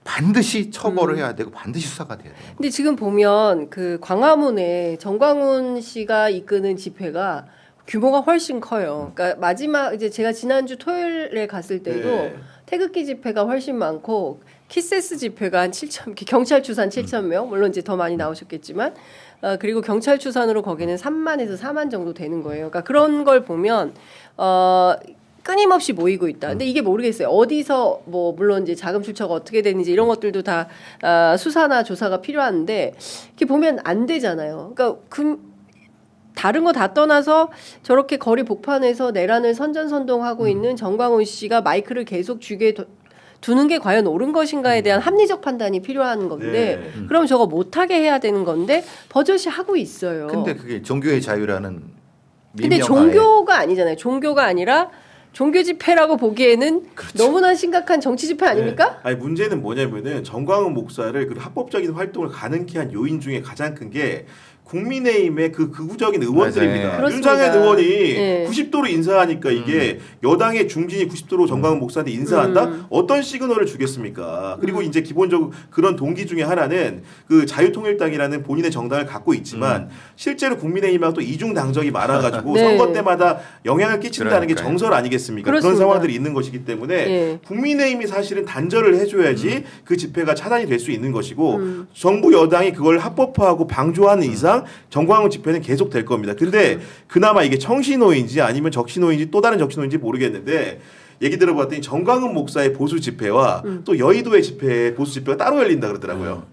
반드시 처벌을 해야 되고 반드시 수사가 돼야 돼요. 근데 지금 보면 그 광화문에 정광훈 씨가 이끄는 집회가 규모가 훨씬 커요. 그러니까 마지막 이제 제가 지난주 토요일에 갔을 때도 네. 태극기 집회가 훨씬 많고 키세스 집회가 한 7천 경찰 추산 7천 명 물론 이제 더 많이 나오셨겠지만 그리고 경찰 추산으로 거기는 3만에서 4만 정도 되는 거예요. 그러니까 그런 걸 보면 끊임없이 모이고 있다. 근데 이게 모르겠어요. 어디서 뭐 물론 이제 자금 출처가 어떻게 되는지 이런 것들도 다 수사나 조사가 필요한데 이렇게 보면 안 되잖아요. 그러니까 다른 거 다 떠나서 저렇게 거리 복판에서 내란을 선전선동하고 있는 정광훈 씨가 마이크를 계속 쥐게 두는 게 과연 옳은 것인가에 대한 합리적 판단이 필요한 건데 네. 그럼 저거 못하게 해야 되는 건데 버젓이 하고 있어요. 근데 그게 종교의 자유라는 근데 민명하에 종교가 아니잖아요. 종교가 아니라 종교 집회라고 보기에는 너무나 심각한 정치 집회 아닙니까? 네. 아니 문제는 뭐냐면은 정광훈 목사를 그 합법적인 활동을 가능케 한 요인 중에 가장 큰 게 국민의힘의 그 극우적인 의원들입니다. 맞아요. 그렇습니다. 윤상현 의원이 네. 90도로 인사하니까 이게 여당의 중진이 90도로 정광훈 목사한테 인사한다? 어떤 시그널을 주겠습니까? 그리고 이제 기본적으로 그런 동기 중에 하나는 그 자유통일당이라는 본인의 정당을 갖고 있지만 실제로 국민의힘하고 또 이중 당적이 많아가지고 네. 선거 때마다 영향을 끼친다는 게 그러니까요. 정설 아니겠습니까? 그렇습니다. 그런 상황들이 있는 것이기 때문에 네. 국민의힘이 사실은 단절을 해줘야지 그 집회가 차단이 될 수 있는 것이고 정부 여당이 그걸 합법화하고 방조하는 이상 정광훈 집회는 계속 될 겁니다. 근데 그나마 이게 청신호인지 아니면 적신호인지 또 다른 적신호인지 모르겠는데 얘기 들어봤더니 정광훈 목사의 보수 집회와 또 여의도의 보수 집회가 따로 열린다 그러더라고요.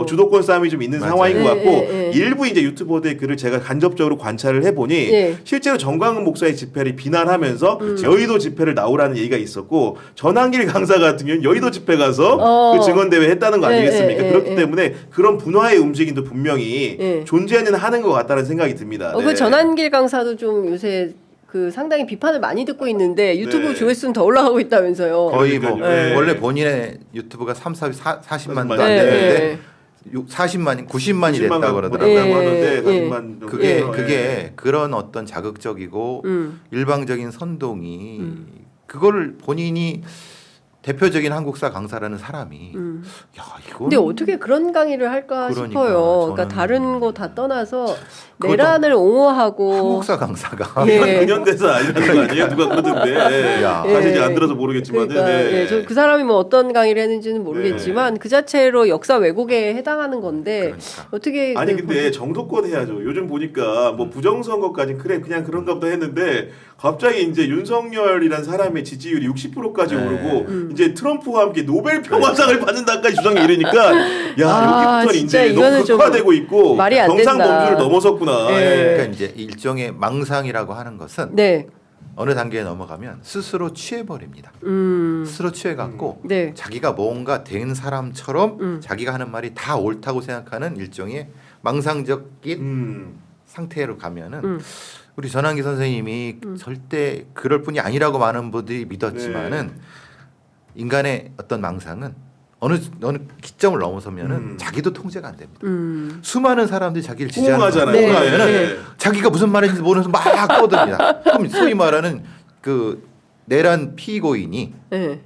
주도권 싸움이 좀 있는 맞아요. 상황인 것 같고 예, 예. 일부 이제 유튜버들의 글을 제가 간접적으로 관찰을 해보니 예. 실제로 정광훈 목사의 집회를 비난하면서 여의도 집회를 나오라는 얘기가 있었고 전한길 강사 같은 경우는 여의도 집회 가서 그 증언대회 했다는 거 아니겠습니까? 예, 예, 그렇기 예. 때문에 그런 분화의 움직임도 분명히 예. 존재는 하는 것 같다는 생각이 듭니다. 그 전한길 강사도 좀 요새 그 상당히 비판을 많이 듣고 있는데 유튜브 네. 조회수는 더 올라가고 있다면서요. 거의 뭐 그러니까요. 네. 원래 본인의 유튜브가 40만도 안 네. 되는데 40만이 90만이 됐다고 그러더라고요. 예, 하는데 예. 40만 정도. 그게 그런 어떤 자극적이고 일방적인 선동이 그거를 본인이 대표적인 한국사 강사라는 사람이 야 이거 근데 어떻게 그런 강의를 할까 그러니까 싶어요. 그러니까 저는 다른 거 다 떠나서 그것도 내란을 옹호하고 한국사 강사가 예. 이건 근현대사 아니라는 거 아니에요? 누가 그러던데. 야. 사실 이제 예. 안 들어서 모르겠지만. 그러니까 예, 저 그 사람이 뭐 어떤 강의를 했는지는 모르겠지만 그 자체로 역사 왜곡에 해당하는 건데 그러니까. 어떻게 아니 그 근데 정도껏 해야죠. 요즘 보니까 뭐 부정선거까지 그래 그냥 그런가 보다 했는데 갑자기 이제 윤석열이란 사람의 지지율이 60%까지 네. 오르고 이제 트럼프와 함께 노벨 평화상을 받는다까지 주장이 이러니까 야 아, 여기부터 진짜 이제 이거는 너무 좀 극화되고 있고 말이 안 정상 된다. 범주를 넘어섰구나. 예. 예. 그러니까 이제 일종의 망상이라고 하는 것은 네. 어느 단계에 넘어가면 스스로 취해버립니다. 스스로 취해갖고 네. 자기가 뭔가 된 사람처럼 자기가 하는 말이 다 옳다고 생각하는 일종의 망상적인 상태로 가면은 우리 전환기 선생님이 절대 그럴 뿐이 아니라고 많은 분들이 믿었지만은 인간의 어떤 망상은 어느 기점을 넘어서면은 자기도 통제가 안 됩니다. 수많은 사람들이 자기를 지지하는 호응하잖아요. 네. 호응하면은 네. 자기가 무슨 말인지 모르면서 막 떠듭니다. 그럼 소위 말하는 그 내란 피고인이 네.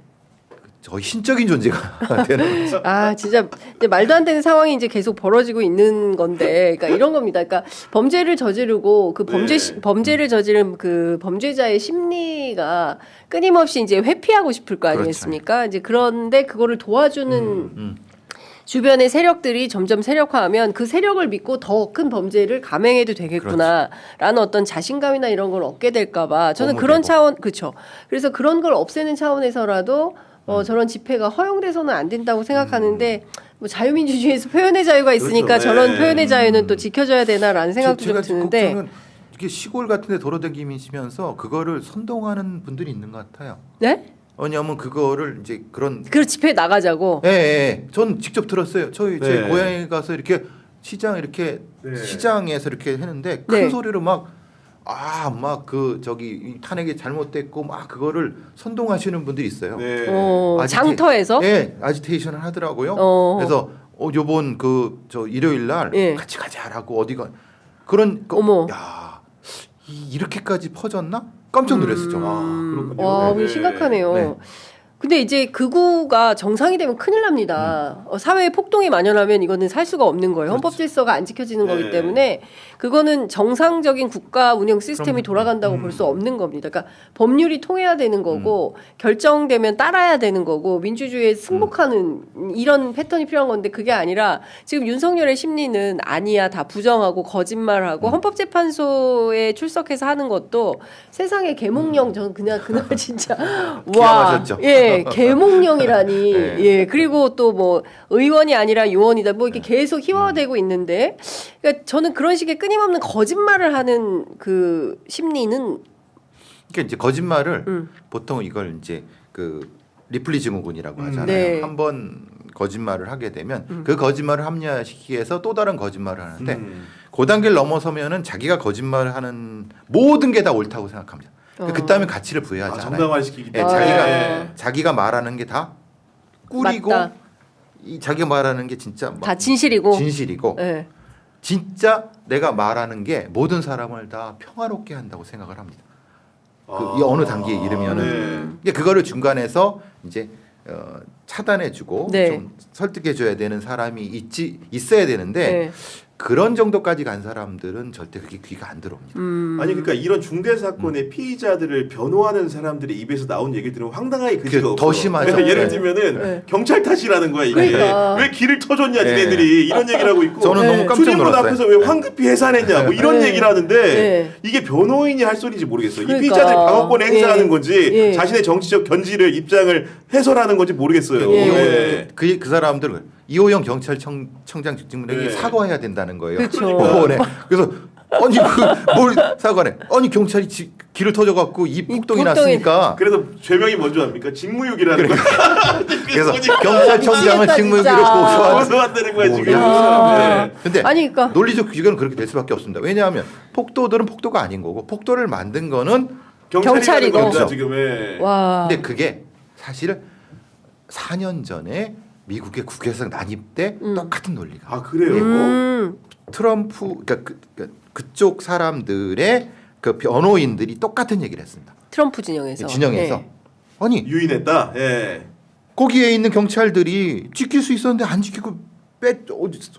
저 신적인 존재가 되는 거죠. 아 진짜 이제 말도 안 되는 상황이 이제 계속 벌어지고 있는 건데, 그러니까 이런 겁니다. 그러니까 범죄를 저지르고 그 범죄를 저지른 그 범죄자의 심리가 끊임없이 이제 회피하고 싶을 거 아니겠습니까? 이제 그런데 그거를 도와주는 주변의 세력들이 점점 세력화하면 그 세력을 믿고 더 큰 범죄를 감행해도 되겠구나라는 어떤 자신감이나 이런 걸 얻게 될까봐 저는 그런 차원 그렇죠. 그래서 그런 걸 없애는 차원에서라도 저런 집회가 허용돼서는 안 된다고 생각하는데 뭐 자유민주주의에서 표현의 자유가 있으니까 그렇죠. 저런 네. 표현의 자유는 또 지켜져야 되나라는 생각도 좀 드는데 저는 이게 시골 같은데 돌아다니시면서 그거를 선동하는 분들이 있는 것 같아요. 네? 왜냐하면 그거를 이제 그런 그 집회에 나가자고. 예, 예. 전 직접 들었어요. 저희 제 네. 고향에 가서 이렇게 시장 이렇게 네. 시장에서 이렇게 했는데 큰 네. 소리로 막 그 저기 탄핵이 잘못됐고 막 그거를 선동하시는 분들이 있어요. 네. 장터에서? 예, 아지테이션을 하더라고요. 그래서 요번 그 저 일요일 날 예. 같이 가자라고 어디가 그런 어머. 야 이렇게까지 퍼졌나? 깜짝 놀랐었죠. 그렇군요. 와, 네. 심각하네요. 네. 근데 이제 극우가 정상이 되면 큰일 납니다. 사회에 폭동이 만연하면 이거는 살 수가 없는 거예요. 헌법 질서가 안 지켜지는 거기 네. 때문에 그거는 정상적인 국가 운영 시스템이 돌아간다고 볼 수 없는 겁니다. 그러니까 법률이 통해야 되는 거고 결정되면 따라야 되는 거고 민주주의에 승복하는 이런 패턴이 필요한 건데 그게 아니라 지금 윤석열의 심리는 아니야 다 부정하고 거짓말하고 헌법재판소에 출석해서 하는 것도 세상에 계몽령 저는 그냥 그날 진짜 기함하셨죠. 예. 계몽령이라니. 네. 예. 그리고 또 뭐 의원이 아니라 요원이다. 뭐 이렇게 계속 희화화되고 있는데, 그러니까 저는 그런 식의 끊임없는 거짓말을 하는 그 심리는 그러니까 이제 거짓말을 보통 이걸 이제 그 리플리 증후군이라고 하잖아요. 네. 한번 거짓말을 하게 되면 그 거짓말을 합리화시키기 위해서 또 다른 거짓말을 하는데 그 단계를 넘어서면은 자기가 거짓말을 하는 모든 게 다 옳다고 생각합니다. 그 다음에 가치를 부여하잖아요. 정당화시키기 예, 때문에. 자기가 말하는 게 다 꿀이고 맞다. 이 자기가 말하는 게 진짜 다 진실이고. 진실이고 예. 진짜 내가 말하는 게 모든 사람을 다 평화롭게 한다고 생각을 합니다. 이 어느 단계에 이르면은 이게 그거를 중간에서 이제 차단해주고 네. 좀 설득해줘야 되는 사람이 있어야 되는데 네. 그런 정도까지 간 사람들은 절대 그게 귀가 안 들어옵니다. 아니 그러니까 이런 중대 사건의 피의자들을 변호하는 사람들의 입에서 나온 얘기 들으면 황당하게 그지가 더 없어. 심하죠. 그러니까 예를 네. 들면은 네. 경찰 탓이라는 거야 이게. 그러니까. 왜 길을 터줬냐 네. 니네들이 이런 얘기를 하고 있고. 저는 너무 깜짝 출입문 놀랐어요. 앞에서 왜 황급히 해산했냐 뭐 이런 네. 얘기를 하는데 네. 이게 변호인이 할 소리인지 모르겠어. 이 그러니까. 피의자들이 방어권에 행사하는 예. 건지 예. 자신의 정치적 견지를 입장을 해설하는 건지 모르겠어요. 예. 네. 그 사람들 이호영 경찰청장 직무에게 네. 사과해야 된다는 거예요. 그렇죠. 법원에. 그래서 아니 뭘 사과해? 아니 경찰이 길을 터져갖고 이 폭동이 났으니까. 그래서 죄명이 뭔지 압니까? 직무유기라는 거야. 그래서 그러니까. 경찰청장을 미치겠다, 직무유기로 진짜. 고소한다는 거야 지금. 야. 네. 근데 아니, 그러니까. 논리적 규정은 그렇게 될 수밖에 없습니다. 왜냐하면 폭도들은 폭도가 아닌 거고 폭도를 만든 거는 경찰이고. 거죠, 지금의. 와. 근데 그게 사실 4년 전에 미국의 국회에서 난입 때 똑같은 논리가. 아 그래요? 트럼프 그러니까 그쪽 사람들의 그 변호인들이 똑같은 얘기를 했습니다. 트럼프 진영에서. 네. 아니 유인했다. 예. 거기에 있는 경찰들이 지킬 수 있었는데 안 지키고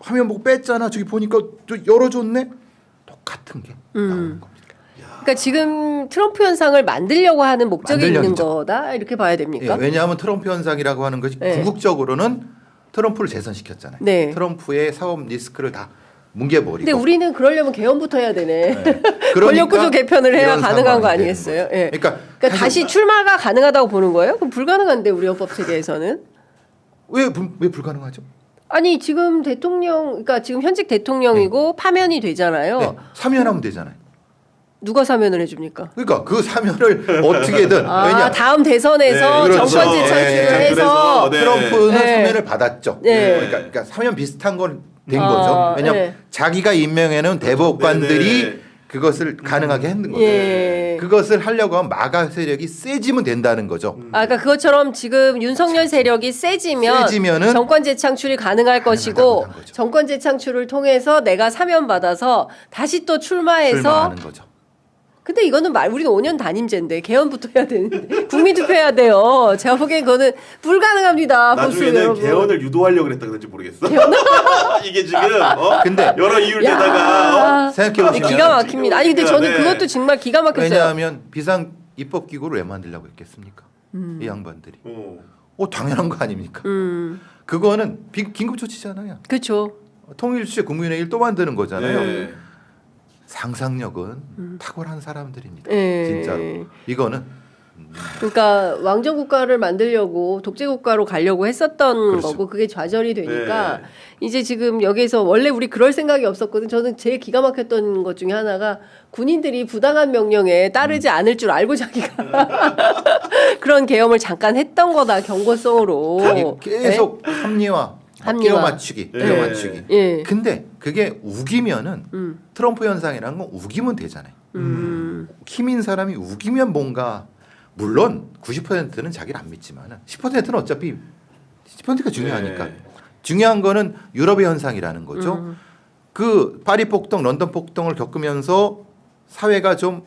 화면 보고 뺐잖아. 저기 보니까 또 열어줬네. 똑같은 게 나오는 겁니다. 그러니까 지금 트럼프 현상을 만들려고 하는 목적이 있는 만들려죠. 거다 이렇게 봐야 됩니까? 예, 왜냐하면 트럼프 현상이라고 하는 것이 네. 궁극적으로는 트럼프를 재선시켰잖아요. 네. 트럼프의 사법 리스크를 다 뭉개버리고. 근데 우리는 그러려면 개헌부터 해야 되네. 네. 권력구조 개편을 해야 이런 가능한 상황이 거 되는 아니겠어요? 거죠. 예. 그러니까 다시 출마가 가능하다고 보는 거예요? 그럼 불가능한데 우리 헌법 체계에서는? 왜 불가능하죠? 아니 지금 대통령, 그러니까 지금 현직 대통령이고 파면이 되잖아요. 네, 사면하면 되잖아요. 누가 사면을 해줍니까? 그러니까 그 사면을 어떻게든 왜냐 다음 대선에서 네, 그렇죠. 정권 재창출을 네, 해서 그래서, 네. 트럼프는 네. 사면을 받았죠. 네. 그러니까 사면 비슷한 건 된 거죠. 왜냐하면 네. 자기가 임명해놓은 대법관들이 네, 네. 그것을 가능하게 했는 거죠. 예. 그것을 하려고 하면 마가 세력이 세지면 된다는 거죠. 그러니까 그것처럼 지금 윤석열 세력이 세지면은 정권 재창출이 가능할 것이고 한 거죠. 정권 재창출을 통해서 내가 사면 받아서 다시 또 출마해서 출마하는 거죠. 근데 이거는 우리는 5년 단임제인데 개헌부터 해야 되는데 국민 투표해야 돼요. 제가 보기엔 그거는 불가능합니다. 보수 나중에는 여러분. 개헌을 유도하려고 그랬다 그런지 모르겠어. 이게 지금 근데 여러 이유를 대다가 생각해 보시면 기가 막힙니다. 아니 근데 저는 네. 그것도 정말 기가 막혔어요. 왜냐하면 비상 입법 기구를 왜 만들려고 했겠습니까? 이 양반들이. 당연한 거 아닙니까? 그거는 긴급 조치잖아요. 그렇죠. 통일주의 국무위원회를 또 만드는 거잖아요. 네. 상상력은 탁월한 사람들입니다. 네. 진짜로. 이거는 그러니까 왕정 국가를 만들려고 독재 국가로 가려고 했었던 그렇죠. 거고 그게 좌절이 되니까 네. 이제 지금 여기서 원래 우리 그럴 생각이 없었거든. 저는 제일 기가 막혔던 것 중에 하나가 군인들이 부당한 명령에 따르지 않을 줄 알고 자기가 그런 계엄을 잠깐 했던 거다 경고성으로. 자기 계속 합리화, 끼워 맞추기, 네. 끼워 맞추기. 예. 근데 그게 우기면은 트럼프 현상이라는 건 우기면 되잖아요. 힘인 사람이 우기면 뭔가 물론 90%는 자기를 안 믿지만은 10%는 어차피 10%가 중요하니까. 네. 중요한 거는 유럽의 현상이라는 거죠. 그 파리 폭동, 런던 폭동을 겪으면서 사회가 좀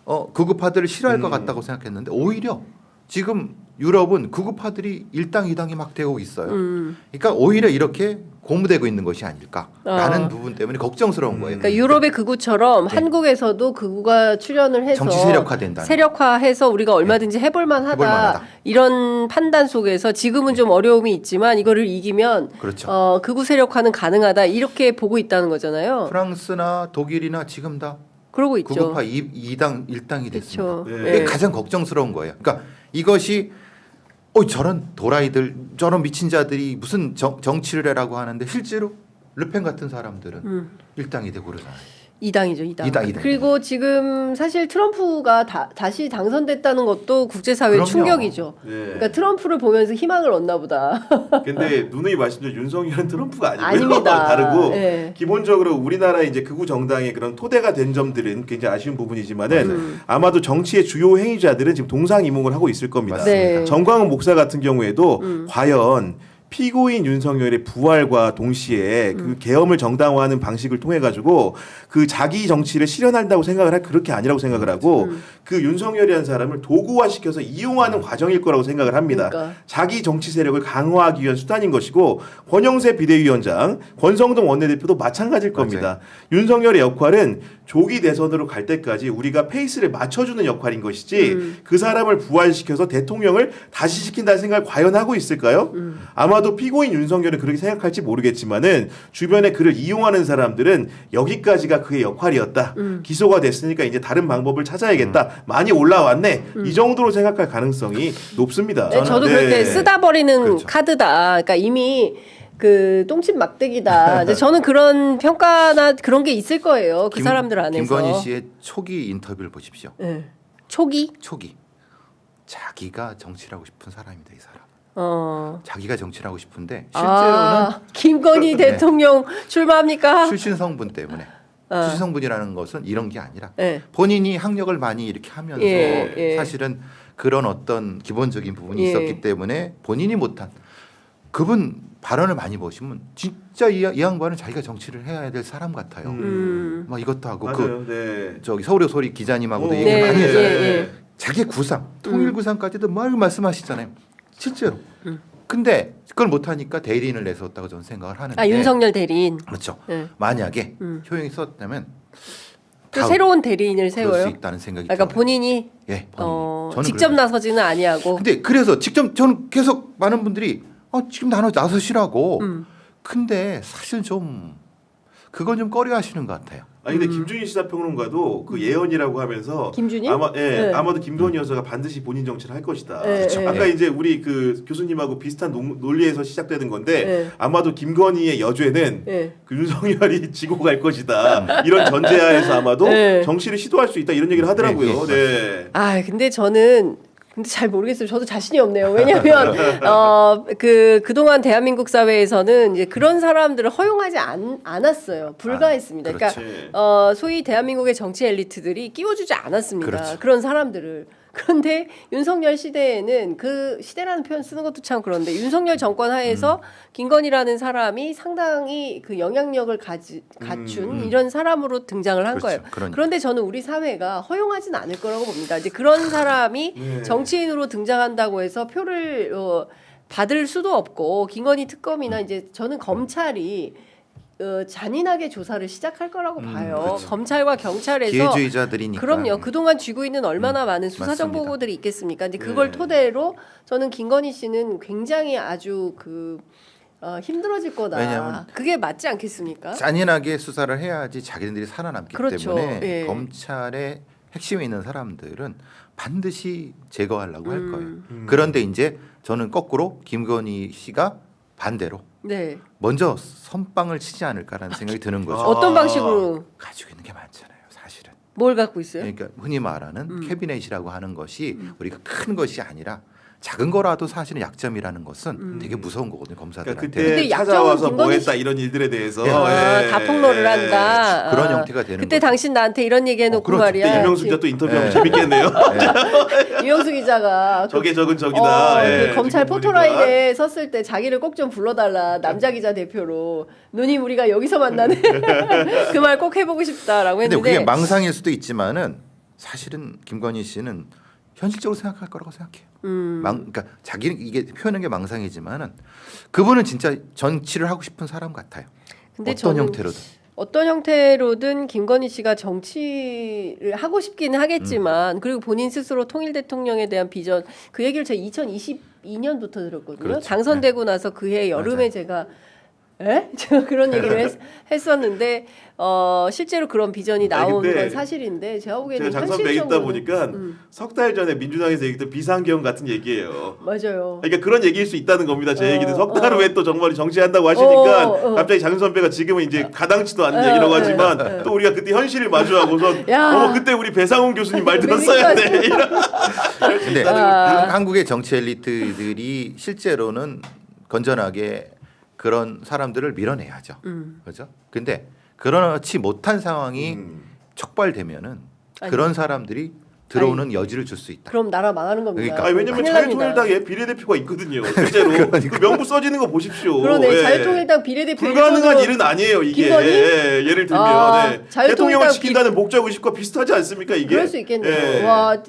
극우파들을 싫어할 것 같다고 생각했는데 오히려 지금 유럽은 극우파들이 일당 이당이 막 되고 있어요. 그러니까 오히려 이렇게 고무되고 있는 것이 아닐까라는 부분 때문에 걱정스러운 거예요. 그러니까 유럽의 극우처럼 한국에서도 극우가 출연을 해서 정치 세력화된다. 세력화해서 우리가 얼마든지 해볼 만하다. 해볼만하다. 이런 판단 속에서 지금은 좀 어려움이 있지만 이거를 이기면 그렇죠. 극우 세력화는 가능하다. 이렇게 보고 있다는 거잖아요. 프랑스나 독일이나 지금 다 그러고 있죠. 극우파 2당 1당이 됐습니다. 그렇죠. 네. 이게 가장 걱정스러운 거예요. 그러니까 이것이 저런 도라이들, 저런 미친 자들이 무슨 정치를 해라고 하는데 실제로 르펜 같은 사람들은 일당이 되고 그러잖아요. 이당이죠, 이당. 이당. 그리고 지금 사실 트럼프가 다시 당선됐다는 것도 국제사회 그럼요. 충격이죠. 네. 그러니까 트럼프를 보면서 희망을 얻나 보다. 근데 누누이 말씀드린 윤석열은 트럼프가 아니고요. 아닙니다. 다르고 네. 기본적으로 우리나라 이제 극우 정당의 그런 토대가 된 점들은 굉장히 아쉬운 부분이지만은 아마도 정치의 주요 행위자들은 지금 동상이몽을 하고 있을 겁니다. 네. 정광훈 목사 같은 경우에도 과연 피고인 윤석열의 부활과 동시에 그 계엄을 정당화하는 방식을 통해 가지고 그 자기 정치를 실현한다고 생각을 할 그렇게 아니라고 생각을 하고 그 윤석열이라는 사람을 도구화시켜서 이용하는 과정일 거라고 생각을 합니다. 그러니까. 자기 정치 세력을 강화하기 위한 수단인 것이고 권영세 비대위원장, 권성동 원내대표도 마찬가지일 겁니다. 윤석열의 역할은 조기 대선으로 갈 때까지 우리가 페이스를 맞춰주는 역할인 것이지 그 사람을 부활시켜서 대통령을 다시 시킨다는 생각을 과연 하고 있을까요? 아마도 피고인 윤석열은 그렇게 생각할지 모르겠지만은 주변에 그를 이용하는 사람들은 여기까지가 그의 역할이었다. 기소가 됐으니까 이제 다른 방법을 찾아야겠다. 많이 올라왔네. 이 정도로 생각할 가능성이 높습니다. 네, 저도 그렇게 쓰다 버리는 그렇죠. 카드다. 그러니까 이미 그 똥집 막대기다. 이제 저는 그런 평가나 그런 게 있을 거예요. 그 사람들 안에서. 김건희 씨의 초기 인터뷰를 보십시오. 네. 초기? 초기. 자기가 정치를 하고 싶은 사람입니다, 이 사람. 자기가 정치를 하고 싶은데 실제로는 김건희 네. 대통령 출마합니까? 출신 성분 때문에. 출신 성분이라는 것은 이런 게 아니라 네. 본인이 학력을 많이 이렇게 하면서 예. 사실은 그런 어떤 기본적인 부분이 예. 있었기 때문에 본인이 못한 그분 발언을 많이 보시면 진짜 이 양반은 자기가 정치를 해야 될 사람 같아요. 막 이것도 하고 맞아요. 네. 저기 서울의 소리 기자님하고도 오. 얘기 네, 많이 했어요. 예. 자기 구상, 통일 구상까지도 막 말씀하시잖아요. 실제로. 근데 그걸 못하니까 대리인을 내세웠다고 저는 생각을 하는데. 아 윤석열 대리인. 그렇죠. 네. 만약에 효용이 있었다면 또 새로운 대리인을 그럴 세워요. 수 있다는 생각이 그러니까 들어요. 본인이 예, 본인이. 저는 직접 그렇게 나서지는 아니하고. 근데 그래서 직접 저는 계속 많은 분들이 지금 나서시라고. 근데 사실 좀 그건 좀 꺼려하시는 것 같아요. 아니 근데 김준일 시사평론가도 그 예언이라고 하면서 김준일? 네. 아마도 김건희 여사가 반드시 본인 정치를 할 것이다. 네, 네. 아까 이제 우리 그 교수님하고 비슷한 논리에서 시작되는 건데 네. 아마도 김건희의 여죄는 네. 그 윤석열이 지고 갈 것이다. 이런 전제하에서 아마도 네. 정치를 시도할 수 있다 이런 얘기를 하더라고요. 네. 아 근데 저는 잘 모르겠어요. 저도 자신이 없네요. 왜냐하면 그동안 대한민국 사회에서는 이제 그런 사람들을 허용하지 않았어요. 불가했습니다. 그렇죠. 그러니까 소위 대한민국의 정치 엘리트들이 끼워주지 않았습니다. 그렇죠. 그런 사람들을. 그런데 윤석열 시대에는 그 시대라는 표현 쓰는 것도 참 그런데 윤석열 정권 하에서 김건희라는 사람이 상당히 그 영향력을 갖춘 이런 사람으로 등장을 한 그렇죠. 거예요. 그러니까. 그런데 저는 우리 사회가 허용하진 않을 거라고 봅니다. 이제 그런 사람이 네. 정치인으로 등장한다고 해서 표를 받을 수도 없고 김건희 특검이나 이제 저는 검찰이 잔인하게 조사를 시작할 거라고 봐요. 그렇죠. 검찰과 경찰에서 기회주의자들이니까. 그럼요. 그동안 쥐고 있는 얼마나 많은 수사 맞습니다. 정보들이 있겠습니까? 근데 그걸 네. 토대로 저는 김건희 씨는 굉장히 아주 힘들어질 거다. 왜냐하면 그게 맞지 않겠습니까? 잔인하게 수사를 해야지 자기들이 살아남기 그렇죠. 때문에 예. 검찰의 핵심에 있는 사람들은 반드시 제거하려고 할 거예요. 음. 그런데 이제 저는 거꾸로 김건희 씨가 반대로 네. 먼저 선빵을 치지 않을까라는 생각이 드는 거죠. 어떤 방식으로 가지고 있는 게 많잖아요, 사실은. 뭘 갖고 있어요? 그러니까 흔히 말하는 캐비넷이라고 하는 것이 우리가 큰 것이 아니라 작은 거라도 사실은 약점이라는 것은 되게 무서운 거거든요, 검사들한테. 그러니까 그때 근데 약점은 찾아와서 뭐 김건희 했다 이런 일들에 대해서 다 폭로를 한다. 그런 형태가 되는 그때 거죠. 당신 나한테 이런 얘기해놓고 그렇죠. 말이야. 그때 이명수 기자 또 인터뷰하면 재밌겠네요. 이명수 기자가 저게 적은 적이다. 예, 그 검찰 지금 포토라인에 섰을 때 자기를 꼭 좀 불러달라 남자 기자 대표로 누님 우리가 여기서 만나네 그 말 꼭 해보고 싶다라고 근데 했는데 그게 망상일 수도 있지만은 사실은 김건희 씨는 현실적으로 생각할 거라고 생각해요. 그러니까 자기는 이게 표현한 게 망상이지만은 그분은 진짜 정치를 하고 싶은 사람 같아요. 근데 어떤 저는 형태로든. 어떤 형태로든 김건희 씨가 정치를 하고 싶기는 하겠지만 그리고 본인 스스로 통일 대통령에 대한 비전 그 얘기를 제가 2022년부터 들었거든요. 그렇죠. 당선되고 나서 그해 여름에 제가 제가 그런 얘기를 했었는데 실제로 그런 비전이 나온 근데 건 사실인데 제가 보기에는 제가 장선배 있다 보니까 석 달 전에 민주당에서 얘기했던 비상경 같은 얘기예요. 맞아요. 그러니까 그런 얘기일 수 있다는 겁니다. 제 얘기는 석 달 후에 또 정말 정치한다고 하시니까 갑자기 장 선배가 지금은 이제 가당치도 않은 얘기라고 하지만 또 우리가 그때 현실을 마주하고서 야. 그때 우리 배상훈 교수님 말 들었어야 돼. 이런. 근데 한국의 정치 엘리트들이 실제로는 건전하게 그런 사람들을 밀어내야죠. 그렇죠? 근데 그렇지 못한 상황이 촉발되면은 그런 사람들이 들어오는 여지를 줄 수 있다. 그럼 나라 망하는 겁니다. 그러니까. 왜냐면 큰일 납니다. 자유통일당에 비례대표가 있거든요. 실제로 그 명부 써지는 거 보십시오. 그러네. 예. 자유통일당 비례대표 불가능한 일은 아니에요. 이게 김건희? 예를 들면 자유통일당 대통령을 지킨다는 목적 의식과 비슷하지 않습니까? 이게 그럴 수 있겠네요. 예. 와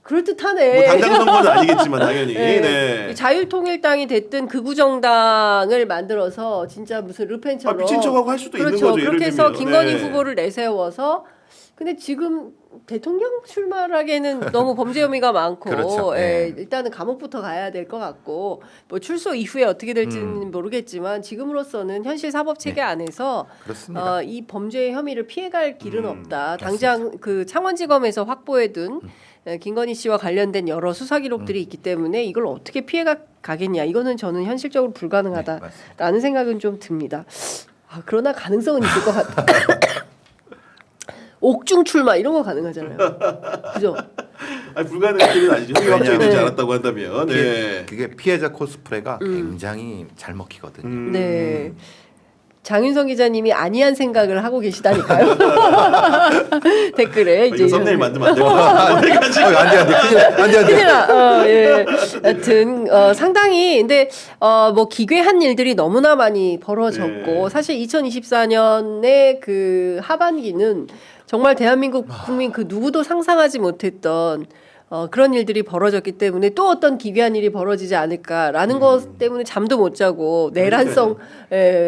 그럴듯하네. 뭐 당장 선거는 아니겠지만 당연히. 네. 네. 자유통일당이 됐든 극우정당을 만들어서 진짜 무슨 르펜처럼 미친 척하고 할 수도 그렇죠. 있는 거죠. 그렇게 예를 해서 들면. 김건희 네. 후보를 내세워서 근데 지금 대통령 출마하기에는 너무 범죄 혐의가 많고 그렇죠. 네. 일단은 감옥부터 가야 될 것 같고 뭐 출소 이후에 어떻게 될지는 모르겠지만 지금으로서는 현실 사법 체계 안에서 그렇습니다. 이 범죄 혐의를 피해갈 길은 없다. 당장 그 창원지검에서 확보해둔 김건희 씨와 관련된 여러 수사 기록들이 있기 때문에 이걸 어떻게 피해가겠냐 이거는 저는 현실적으로 불가능하다라는 생각은 좀 듭니다. 그러나 가능성은 있을 것 같다. 옥중 출마 이런 거 가능하잖아요. 그죠? 아니 불가능한 일은 아니죠. 형이 확정이 되지 않았다고 한다면. 그게 피해자 코스프레가 굉장히 잘 먹히거든요. 네. 장윤성 기자님이 아니한 생각을 하고 계시다니까요. 댓글에 이거 썸네일 만들면 안 되고 안돼 큰일 나. 예. 하여튼 상당히 근데 뭐 기괴한 일들이 너무나 많이 벌어졌고 사실 2024년의 그 하반기는 정말 대한민국 국민 그 누구도 상상하지 못했던 그런 일들이 벌어졌기 때문에 또 어떤 기괴한 일이 벌어지지 않을까라는 것 때문에 잠도 못 자고 내란성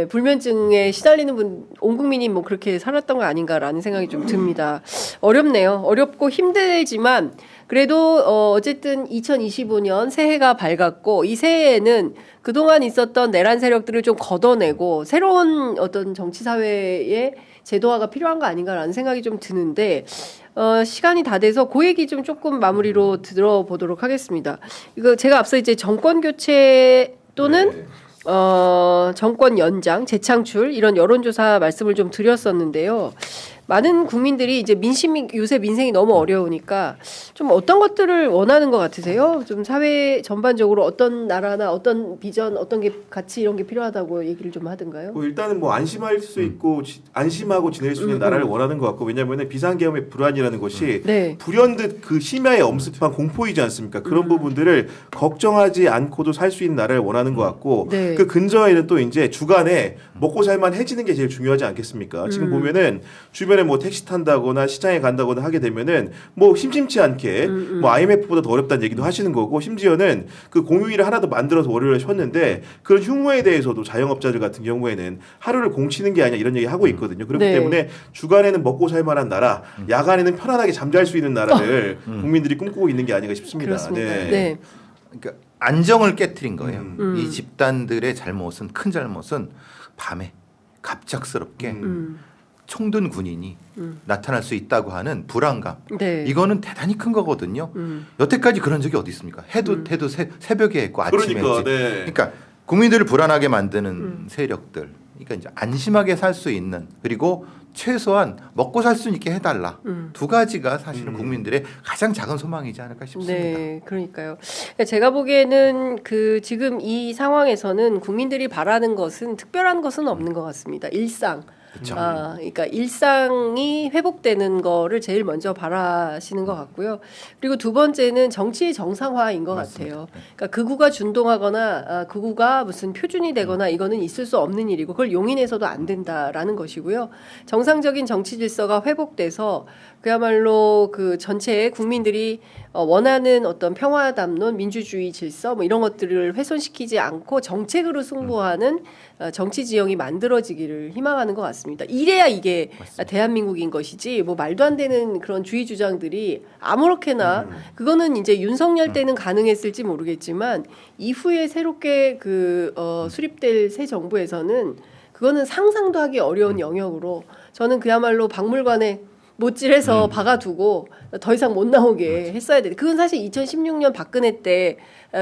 불면증에 시달리는 온 국민이 뭐 그렇게 살았던 거 아닌가라는 생각이 좀 듭니다. 어렵네요. 어렵고 힘들지만 그래도 어쨌든 2025년 새해가 밝았고 이 새해에는 그동안 있었던 내란 세력들을 좀 걷어내고 새로운 어떤 정치 사회의 제도화가 필요한 거 아닌가라는 생각이 좀 드는데 시간이 다 돼서 그 얘기 좀 조금 마무리로 들어보도록 하겠습니다. 이거 제가 앞서 이제 정권 교체 또는 정권 연장, 재창출 이런 여론조사 말씀을 좀 드렸었는데요. 많은 국민들이 이제 요새 민생이 너무 어려우니까 좀 어떤 것들을 원하는 것 같으세요? 좀 사회 전반적으로 어떤 나라나 어떤 비전, 어떤 게 가치 이런 게 필요하다고 얘기를 좀 하던가요? 뭐 일단은 뭐 안심할 수 있고 안심하고 지낼 수 있는 나라를 원하는 것 같고 왜냐하면 비상계엄의 불안이라는 것이 불현듯 그 심야에 엄습한 공포이지 않습니까? 그런 부분들을 걱정하지 않고도 살 수 있는 나라를 원하는 것 같고 그 근저에는 또 이제 주간에 먹고 살만해지는 게 제일 중요하지 않겠습니까? 지금 보면은 주변에 뭐 택시 탄다거나 시장에 간다거나 하게 되면은 뭐 심심치 않게 뭐 IMF보다 더 어렵다는 얘기도 하시는 거고 심지어는 그 공휴일을 하나 더 만들어서 월요일에 쉬었는데 그런 휴무에 대해서도 자영업자들 같은 경우에는 하루를 공치는 게 아니라 이런 얘기 하고 있거든요. 그렇기 때문에 주간에는 먹고 살만한 나라, 야간에는 편안하게 잠잘 수 있는 나라를 국민들이 꿈꾸고 있는 게 아닌가 싶습니다. 그렇습니다. 네. 그러니까 안정을 깨트린 거예요. 이 집단들의 잘못은 큰 잘못은 밤에 갑작스럽게 총든 군인이 나타날 수 있다고 하는 불안감. 이거는 대단히 큰 거거든요. 여태까지 그런 적이 어디 있습니까? 해도 새벽에 했고 아침에 했지. 그러니까 국민들을 불안하게 만드는 세력들. 그러니까 이제 안심하게 살 수 있는 그리고 최소한 먹고 살 수 있게 해달라. 두 가지가 사실은 국민들의 가장 작은 소망이지 않을까 싶습니다. 네, 그러니까요. 제가 보기에는 그 지금 이 상황에서는 국민들이 바라는 것은 특별한 것은 없는 것 같습니다. 일상. 그렇죠. 그러니까 일상이 회복되는 거를 제일 먼저 바라시는 것 같고요. 그리고 두 번째는 정치의 정상화인 것 같아요. 그러니까 극우가 준동하거나 극우가 무슨 표준이 되거나 이거는 있을 수 없는 일이고 그걸 용인해서도 안 된다라는 것이고요. 정상적인 정치 질서가 회복돼서 그야말로 그 전체 국민들이 원하는 어떤 평화 담론, 민주주의 질서 뭐 이런 것들을 훼손시키지 않고 정책으로 승부하는 정치 지형이 만들어지기를 희망하는 것 같습니다. 이래야 이게 대한민국인 것이지 뭐 말도 안 되는 그런 주의 주장들이 아무렇게나 그거는 이제 윤석열 때는 가능했을지 모르겠지만 이후에 새롭게 수립될 새 정부에서는 그거는 상상도 하기 어려운 영역으로 저는 그야말로 박물관에 못질해서 박아두고 더 이상 못 나오게 했어야 돼. 그건 사실 2016년 박근혜 때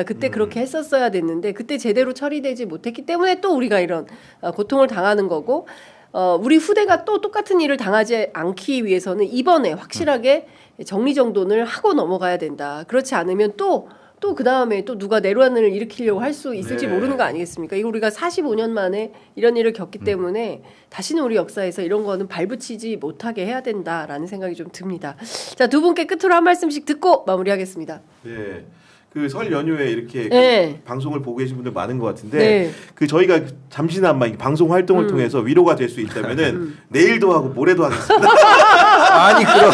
그때 그렇게 했었어야 됐는데 그때 제대로 처리되지 못했기 때문에 또 우리가 이런 고통을 당하는 거고 우리 후대가 또 똑같은 일을 당하지 않기 위해서는 이번에 확실하게 정리정돈을 하고 넘어가야 된다. 그렇지 않으면 또 그 다음에 또 누가 내란을 일으키려고 할 수 있을지 모르는 거 아니겠습니까? 이거 우리가 45년 만에 이런 일을 겪기 때문에 다시는 우리 역사에서 이런 거는 발붙이지 못하게 해야 된다라는 생각이 좀 듭니다. 자, 두 분께 끝으로 한 말씀씩 듣고 마무리하겠습니다. 네. 그 설 연휴에 이렇게 그 방송을 보고 계신 분들 많은 것 같은데 그 저희가 잠시나마 방송 활동을 통해서 위로가 될 수 있다면은 내일도 하고 모레도 하겠습니다. 아니 그럼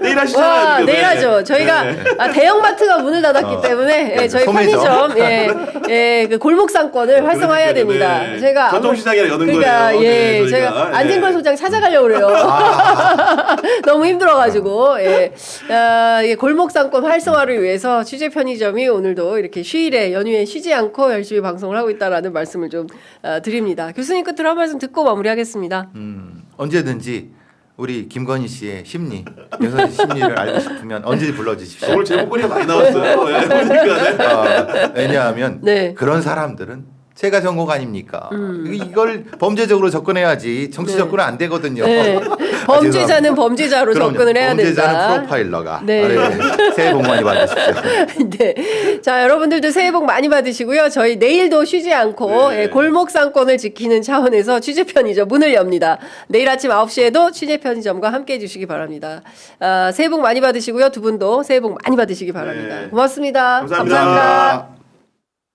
내일 하시잖아요. 내일 하죠. 저희가 대형마트가 문을 닫았기 때문에 저희 편의점 그 골목 상권을 활성화해야 됩니다. 제가 전통시장이라 여는 그러니까 거예요. 제가 안진걸 소장 찾아가려고 그래요. 너무 힘들어가지고 골목 상권 활성화를 위해서 취재 편의점이 오늘도 이렇게 휴일에 연휴에 쉬지 않고 열심히 방송을 하고 있다라는 말씀을 좀 드립니다. 교수님 끝으로 한 말씀 듣고 마무리하겠습니다. 언제든지 우리 김건희 씨의 심리, 여성 심리를 알고 싶으면 언제든지 불러주십시오. 오늘 제목거리가 많이 나왔어요. 그러니까 왜냐하면 그런 사람들은 제가 전공 아닙니까? 이걸 범죄적으로 접근해야지 정치 접근은 안 되거든요. 범죄자는 범죄자로 그럼요. 접근을 해야 범죄자는 된다. 프로파일러가. 네. 네. 새해 복 많이 받으십시오. 네. 자, 여러분들도 새해 복 많이 받으시고요. 저희 내일도 쉬지 않고 네. 예, 골목 상권을 지키는 차원에서 취재 편의점 문을 엽니다. 내일 아침 9시에도 취재 편의점과 함께 해주시기 바랍니다. 새해 복 많이 받으시고요. 두 분도 새해 복 많이 받으시기 바랍니다. 네. 고맙습니다. 감사합니다. 감사합니다.